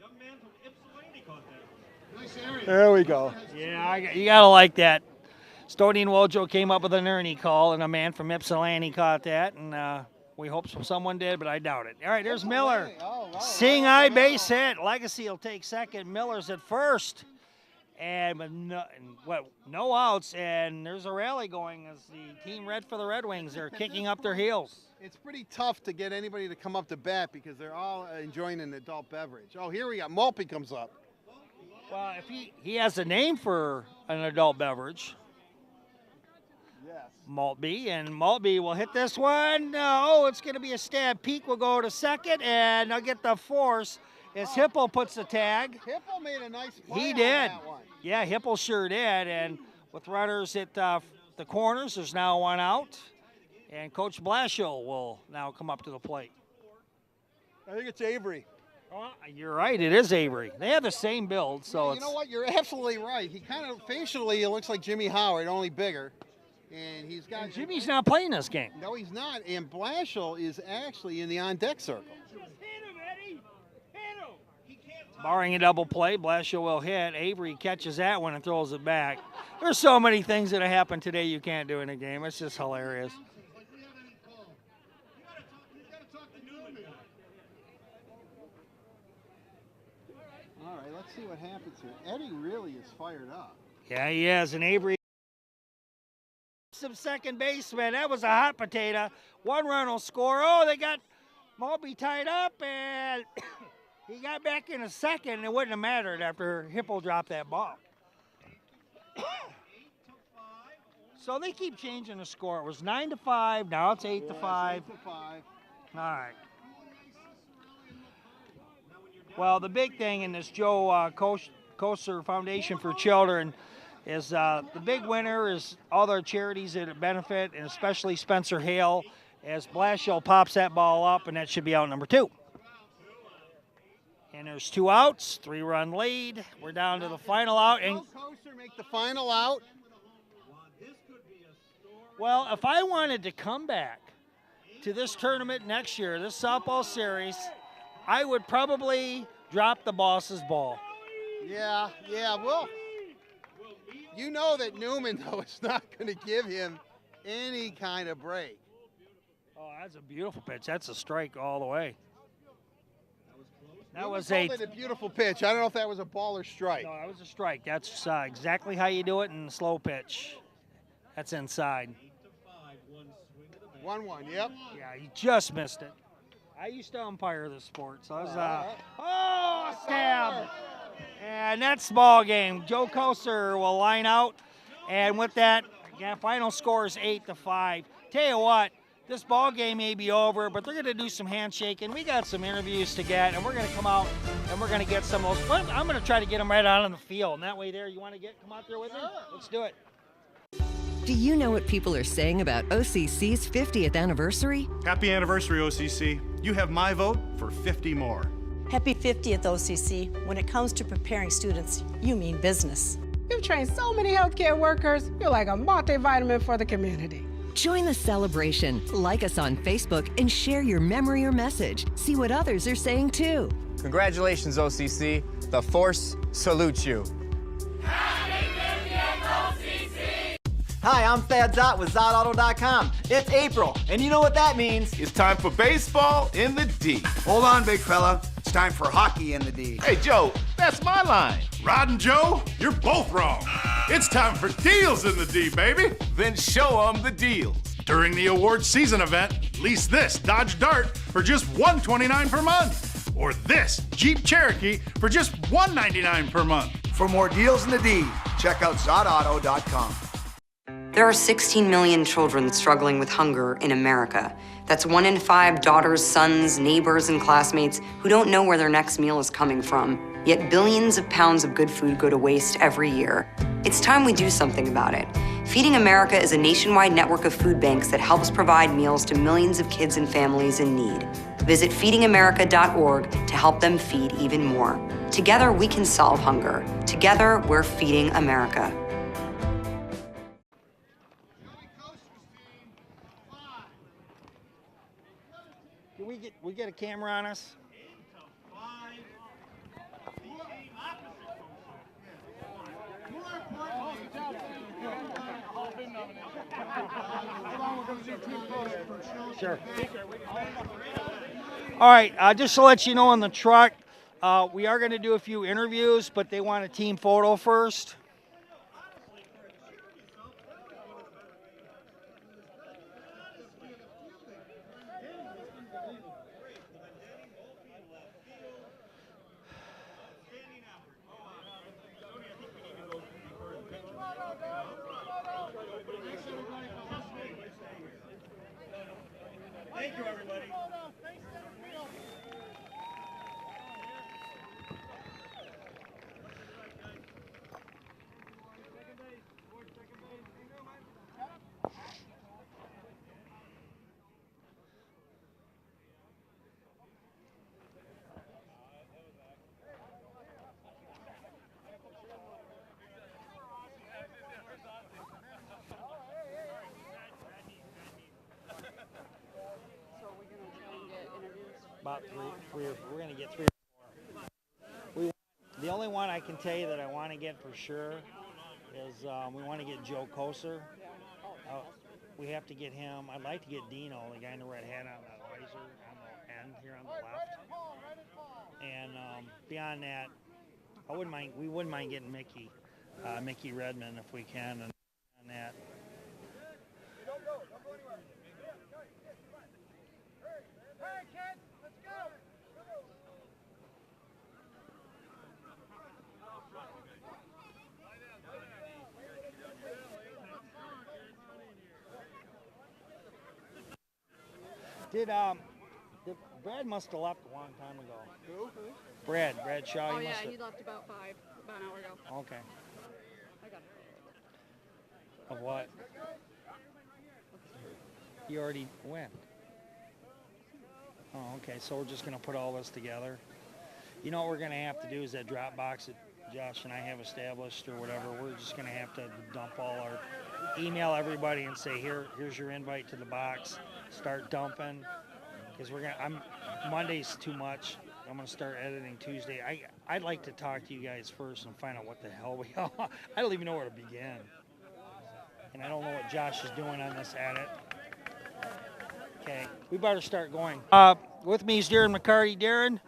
Young man from Ypsilanti caught that. Nice area. There we go. Yeah, you got to like that. Stody and Wojo came up with an Ernie call, and a man from Ypsilanti caught that, and we hope someone did, but I doubt it. All right, there's Miller. Seeing eye base hit. Legacy will take second. Miller's at first. And with no outs, and there's a rally going as the team red for the Red Wings. They're kicking up their heels. It's pretty tough to get anybody to come up to bat because they're all enjoying an adult beverage. Oh, here we got Maltby comes up. Well, if he has a name for an adult beverage. Yes. Maltby, and Maltby will hit this one. Oh, it's going to be a stab. Peak will go to second, and they'll get the force. as Hipple puts the tag. Hipple made a nice play He on did. that one. Yeah, Hipple sure did. And with runners at the corners, there's now one out. And Coach Blashill will now come up to the plate. I think it's Avery. Oh, you're right, it is Avery. They have the same build, so You know what? You're absolutely right. He kind of facially it looks like Jimmy Howard, only bigger. And he's got. And Jimmy's not playing this game. No, he's not. And Blashill is actually in the on-deck circle. Barring a double play, Blashill will hit. Avery catches that one and throws it back. There's so many things that have happened today you can't do in a game. It's just hilarious. All right, let's see what happens here. Eddie really is fired up. Yeah, he is. And Avery, some second baseman. That was a hot potato. One run will score. Oh, they got Moby tied up, and he got back in a second, and it wouldn't have mattered after Hipple dropped that ball. So they keep changing the score. It was 9-5. Now it's 8-5. 8-5. All right. Well, the big thing in this Joe Kocur Foundation for Children is the big winner is all their charities that benefit, and especially Spencer Hale, as Blashill pops that ball up, and that should be out number 2. And there's 2 outs, 3-run lead. We're down to the final out. And Kocur make the final out. Well, if I wanted to come back to this tournament next year, this softball series, I would probably drop the boss's ball. Yeah, well, you know that Newman, though, is not going to give him any kind of break. Oh, that's a beautiful pitch. That's a strike all the way. That was a beautiful pitch. I don't know if that was a ball or strike. No, that was a strike. That's exactly how you do it in the slow pitch. That's inside. 1-1, yep. Yeah, he just missed it. I used to umpire this sport, so I was, stab. And that's ball game. Joe Kocur will line out, and with that, again, final score is 8-5. Tell you what, this ball game may be over, but they're going to do some handshaking. We got some interviews to get, and we're going to come out and we're going to get some of those. I'm going to try to get them right out on the field. And that way there, you want to come out there with me? Let's do it. Do you know what people are saying about OCC's 50th anniversary? Happy anniversary, OCC. You have my vote for 50 more. Happy 50th, OCC. When it comes to preparing students, you mean business. You've trained so many healthcare workers, you're like a multivitamin for the community. Join the celebration. Like us on Facebook and share your memory or message. See what others are saying too. Congratulations, OCC. The Force salutes you. Hi, I'm Thad Zott with ZottAuto.com. It's April, and you know what that means. It's time for baseball in the D. Hold on, big fella. It's time for hockey in the D. Hey, Joe, that's my line. Rod and Joe, you're both wrong. It's time for deals in the D, baby. Then show them the deals. During the awards season event, lease this Dodge Dart for just $129 per month. Or this Jeep Cherokee for just $199 per month. For more deals in the D, check out ZottAuto.com. There are 16 million children struggling with hunger in America. That's 1 in 5 daughters, sons, neighbors, and classmates who don't know where their next meal is coming from. Yet billions of pounds of good food go to waste every year. It's time we do something about it. Feeding America is a nationwide network of food banks that helps provide meals to millions of kids and families in need. Visit feedingamerica.org to help them feed even more. Together, we can solve hunger. Together, we're feeding America. We get a camera on us? Sure. All right, just to let you know on the truck, we are going to do a few interviews, but they want a team photo first. about three or we're going to get 3 or 4. The only one I can tell you that I want to get for sure is we want to get Joe Kocur. We have to get him. I'd like to get Dino, the guy in the red hat on the visor on the end here on the left. And beyond that, we wouldn't mind getting Mickey Redmond if we can, and on that. Did Brad must have left a long time ago. Who? Brad Shaw. Oh, yeah, he left about an hour ago. Okay. I got it. Of what? You already went. Oh, okay. So we're just going to put all this together. You know what we're going to have to do is that Dropbox that Josh and I have established or whatever, we're just going to have to dump all our, email everybody and say, here's your invite to the box. Start dumping. Because Monday's too much. I'm going to start editing Tuesday. I'd like to talk to you guys first and find out what the hell we are. I don't even know where to begin. And I don't know what Josh is doing on this edit. Okay, we better start going. With me is Darren McCarty. Darren,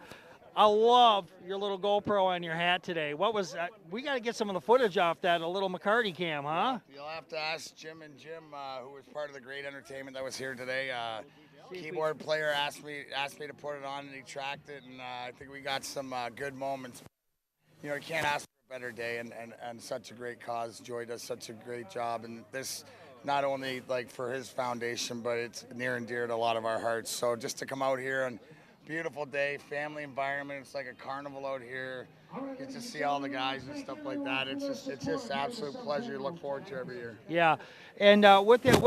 I love your little GoPro on your hat today. What was we got to get some of the footage off that, a little McCarty cam, huh? You'll have to ask Jim, who was part of the great entertainment that was here today. Keyboard player asked me to put it on, and he tracked it, and I think we got some good moments. You know, you can't ask for a better day, and such a great cause. Joy does such a great job, and this not only like for his foundation, but it's near and dear to a lot of our hearts. So just to come out here and beautiful day, family environment. It's like a carnival out here. You get to see all the guys and stuff like that. It's just absolute pleasure to look forward to every year. Yeah, and with that,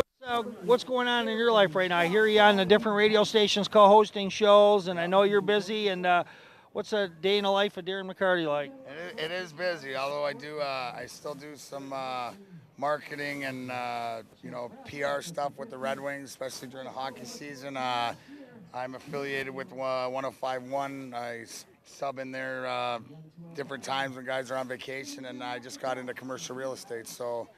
what's going on in your life right now? I hear you on the different radio stations co-hosting shows, and I know you're busy. And what's a day in the life of Darren McCarty like? It is busy, although I still do some marketing and PR stuff with the Red Wings, especially during the hockey season. I'm affiliated with 105.1. I sub in there different times when guys are on vacation, and I just got into commercial real estate. So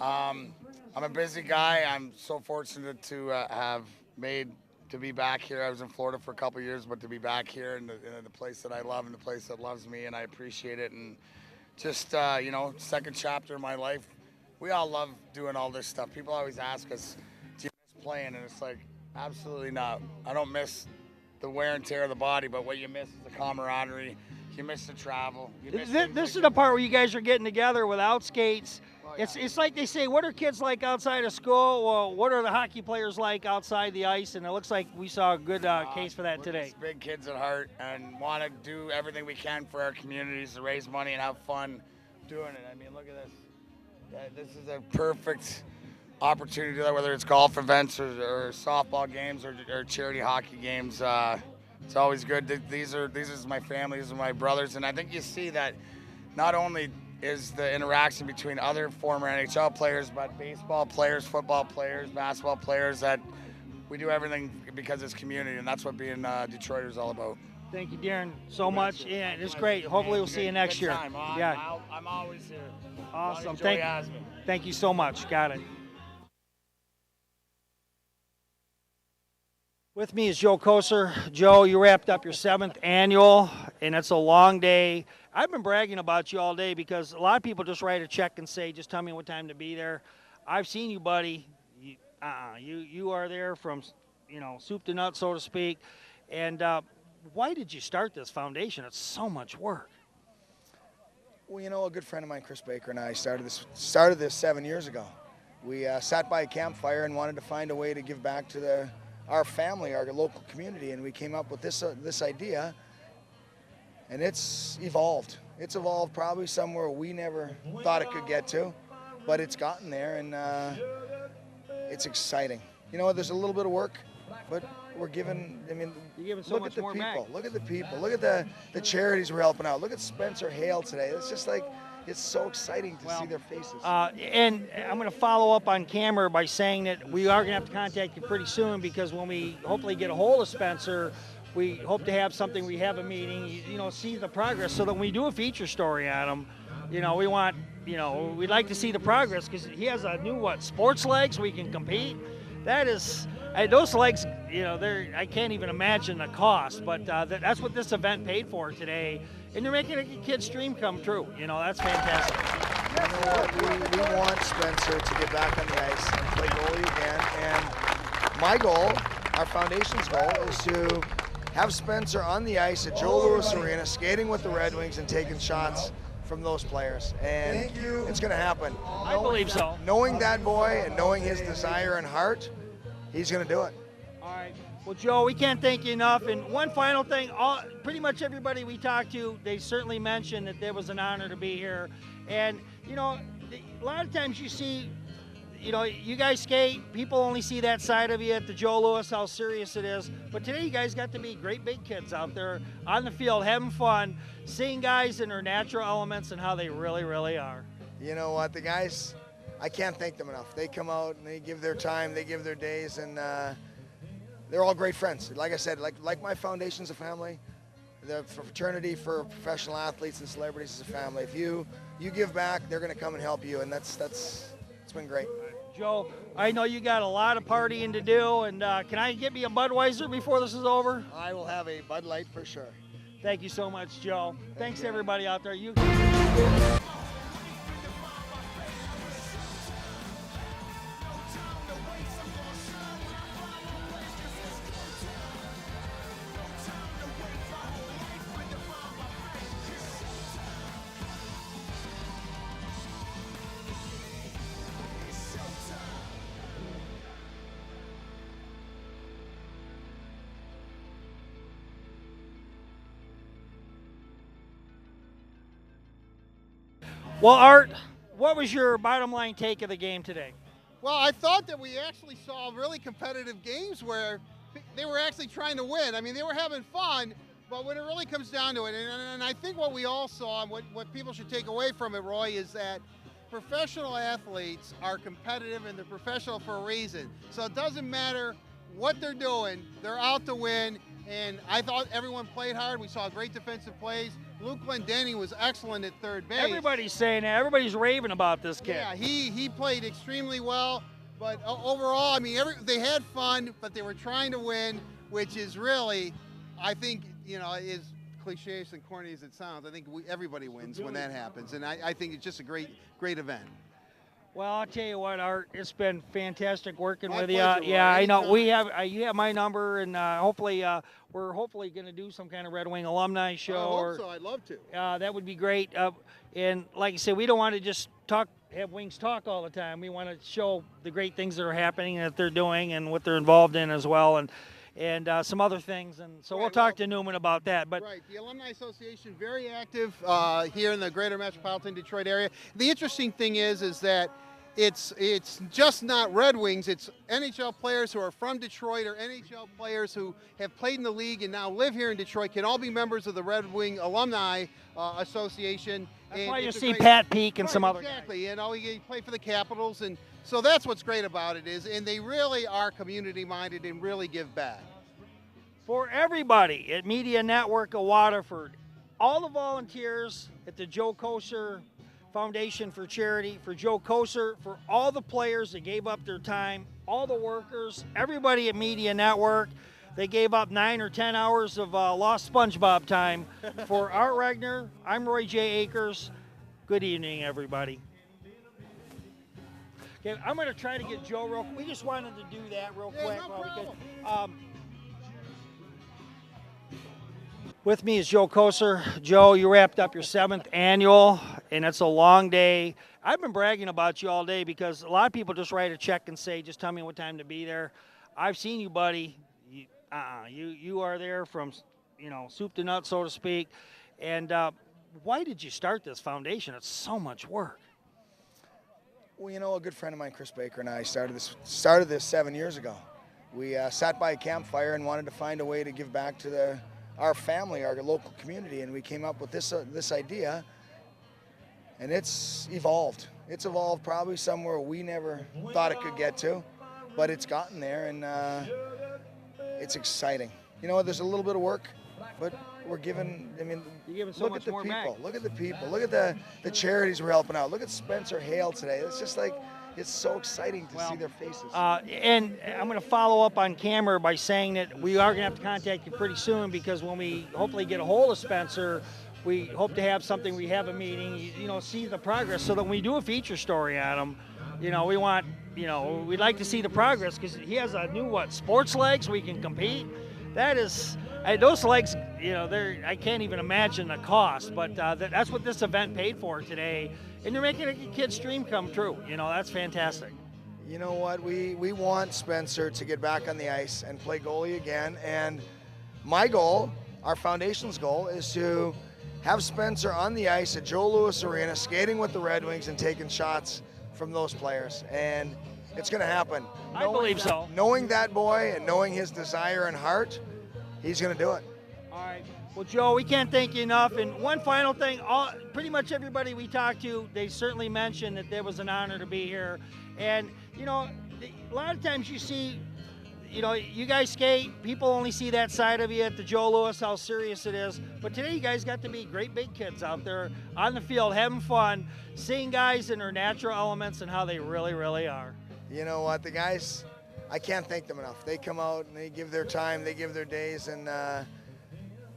I'm a busy guy. I'm so fortunate to have made to be back here. I was in Florida for a couple of years, but to be back here in the place that I love and the place that loves me, and I appreciate it. And just, second chapter of my life. We all love doing all this stuff. People always ask us, do you miss playing? And it's like, absolutely not. I don't miss the wear and tear of the body, but what you miss is the camaraderie. You miss the travel. This is the part where you guys are getting together without skates. Oh, yeah. It's like they say, what are kids like outside of school? Well, what are the hockey players like outside the ice? And it looks like we saw a good case for that today. We're big kids at heart and want to do everything we can for our communities to raise money and have fun doing it. I mean, look at this. This is a perfect opportunity to do that, whether it's golf events or softball games or charity hockey games. It's always good. These are my family, these are my brothers, and I think you see that not only is the interaction between other former NHL players, but baseball players, football players, basketball players, that we do everything because it's community, and that's what being Detroiter is all about. Thank you, Darren, so much. Yeah, it's great. Hopefully we'll see you next year. Yeah, I'm always here. Awesome. Thank you so much. Got it. With me is Joe Kocur. Joe, you wrapped up your 7th annual, and it's a long day. I've been bragging about you all day because a lot of people just write a check and say, just tell me what time to be there. I've seen you, buddy. You are there from, soup to nuts, so to speak. And why did you start this foundation? It's so much work. Well, a good friend of mine, Chris Baker, and I started this 7 years ago. We sat by a campfire and wanted to find a way to give back to our family, our local community, and we came up with this idea, and it's evolved. It's evolved probably somewhere we never thought it could get to, but it's gotten there, and it's exciting. There's a little bit of work, but we're giving, you're giving so look much at the more people. back. Look at the people. Look at the charities we're helping out. Look at Spencer Hale today. It's just like, it's so exciting to see their faces. And I'm going to follow up on camera by saying that we are going to have to contact you pretty soon, because when we hopefully get a hold of Spencer, we hope to have something. We have a meeting, you know, see the progress, so that when we do a feature story on him, you know, we want, you know, we'd like to see the progress, because he has a new sports legs. We can compete. That is, those legs, you know, I can't even imagine the cost, but that's what this event paid for today, and they're making a kid's dream come true. You know, that's fantastic. You know what? We want Spencer to get back on the ice and play goalie again. And my goal, our foundation's goal, is to have Spencer on the ice at Joe Louis Arena, skating with the Red Wings and taking shots from those players. And it's going to happen. I believe so. Knowing that boy and knowing his desire and heart, he's going to do it. All right. Well, Joe, we can't thank you enough. And one final thing, pretty much everybody we talked to, they certainly mentioned that it was an honor to be here. And, you know, a lot of times you see, you know, you guys skate, people only see that side of you at the Joe Louis, how serious it is. But today you guys got to be great big kids out there on the field, having fun, seeing guys in their natural elements and how they really, really are. You know what, the guys, I can't thank them enough. They come out and they give their time, they give their days, and they're all great friends. Like I said, like my foundation's a family, the fraternity for professional athletes and celebrities is a family. If you give back, they're going to come and help you, and it's been great. Joe, I know you got a lot of partying to do, and can I get me a Budweiser before this is over? I will have a Bud Light for sure. Thank you so much, Joe. Thanks to everybody out there. Well, Art, what was your bottom line take of the game today? Well, I thought that we actually saw really competitive games where they were actually trying to win. I mean, they were having fun, but when it really comes down to it, and I think what we all saw and what people should take away from it, Roy, is that professional athletes are competitive and they're professional for a reason. So it doesn't matter what they're doing, they're out to win. And I thought everyone played hard. We saw great defensive plays. Luke Glendenning was excellent at third base. Everybody's saying that. Everybody's raving about this kid. Yeah, he played extremely well. But overall, I mean, they had fun, but they were trying to win, which is really, I think, you know, is cliche and corny as it sounds. I think everybody wins when that happens. And I think it's just a great event. Well, I'll tell you what, Art, it's been fantastic working with you. pleasure, Yeah, Roy. I know. Anytime. You have my number, and hopefully we're going to do some kind of Red Wing alumni show. I hope so. I'd love to. That would be great. And like I said, we don't want to just have Wings talk all the time. We want to show the great things that are happening, that they're doing, and what they're involved in as well, and some other things. And so we'll talk to Newman about that. But right, the Alumni Association, very active here in the greater metropolitan Detroit area. The interesting thing is that it's just not Red Wings, it's NHL players who are from Detroit or NHL players who have played in the league and now live here in Detroit can all be members of the Red Wing Alumni Association. That's why you see Pat Peak and some other guys. Exactly, you know, he play for the Capitals, and so that's what's great about it and they really are community-minded and really give back. For everybody at Media Network of Waterford, all the volunteers at the Joe Kocur Foundation for Charity, for Joe Kocur, for all the players that gave up their time, all the workers, everybody at Media Network, they gave up 9 or 10 hours of lost SpongeBob time. For Art Regner, I'm Roy J. Akers. Good evening, everybody. Okay, I'm going to try to get Joe real quick. We just wanted to do that real quick. No problem. With me is Joe Kocur. Joe, you wrapped up your 7th annual, and it's a long day. I've been bragging about you all day because a lot of people just write a check and say, just tell me what time to be there. I've seen you, buddy. You are there from, you know, soup to nuts, so to speak. And why did you start this foundation? It's so much work. Well, you know, a good friend of mine, Chris Baker, and I started this 7 years ago. We sat by a campfire and wanted to find a way to give back to our family, our local community, and we came up with this idea, and it's evolved. It's evolved probably somewhere we never thought it could get to, but it's gotten there, and it's exciting. you know, there's a little bit of work, but we're giving, I mean, You're giving so look much at the more people. back. Look at the people. Look at the charities we're helping out. Look at Spencer Hale today. It's just like, it's so exciting to see their faces. And I'm going to follow up on camera by saying that we are going to have to contact you pretty soon, because when we hopefully get a hold of Spencer, we hope to have something, we have a meeting, you know, see the progress, so that when we do a feature story on him, you know, we want, you know, we'd like to see the progress, because he has a new, sports legs, we can compete. That is, those legs, you know, I can't even imagine the cost, but that's what this event paid for today. And they're making a kid's dream come true. You know, that's fantastic. You know what? We want Spencer to get back on the ice and play goalie again. And my goal, our foundation's goal, is to have Spencer on the ice at Joe Louis Arena, skating with the Red Wings and taking shots from those players. And it's going to happen. I believe so. Knowing that boy and knowing his desire and heart, he's going to do it. All right. Well, Joe, we can't thank you enough. And one final thing, pretty much everybody we talked to, they certainly mentioned that it was an honor to be here. And, you know, a lot of times you see, you know, you guys skate, people only see that side of you at the Joe Louis, how serious it is. But today you guys got to be great big kids out there on the field, having fun, seeing guys in their natural elements and how they really, really are. You know what? The guys, I can't thank them enough. They come out and they give their time, they give their days, and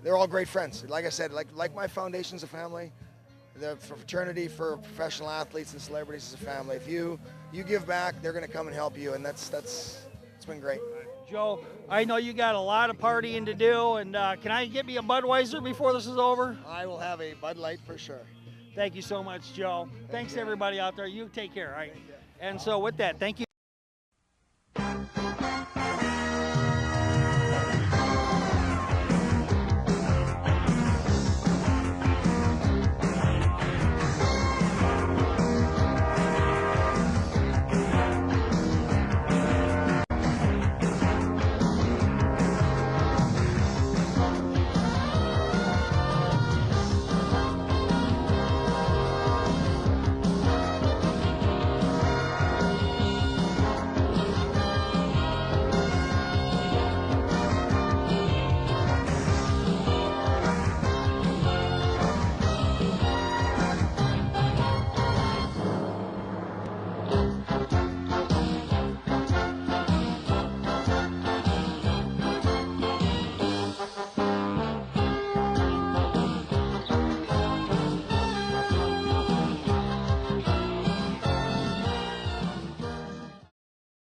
they're all great friends. Like I said, like my foundation's a family. The fraternity for professional athletes and celebrities is a family. If you give back, they're going to come and help you, and it's been great. Joe, I know you got a lot of partying to do, and can I get me a Budweiser before this is over? I will have a Bud Light for sure. Thank you so much, Joe. Thanks to everybody out there. You take care, all right? And so with that, thank you.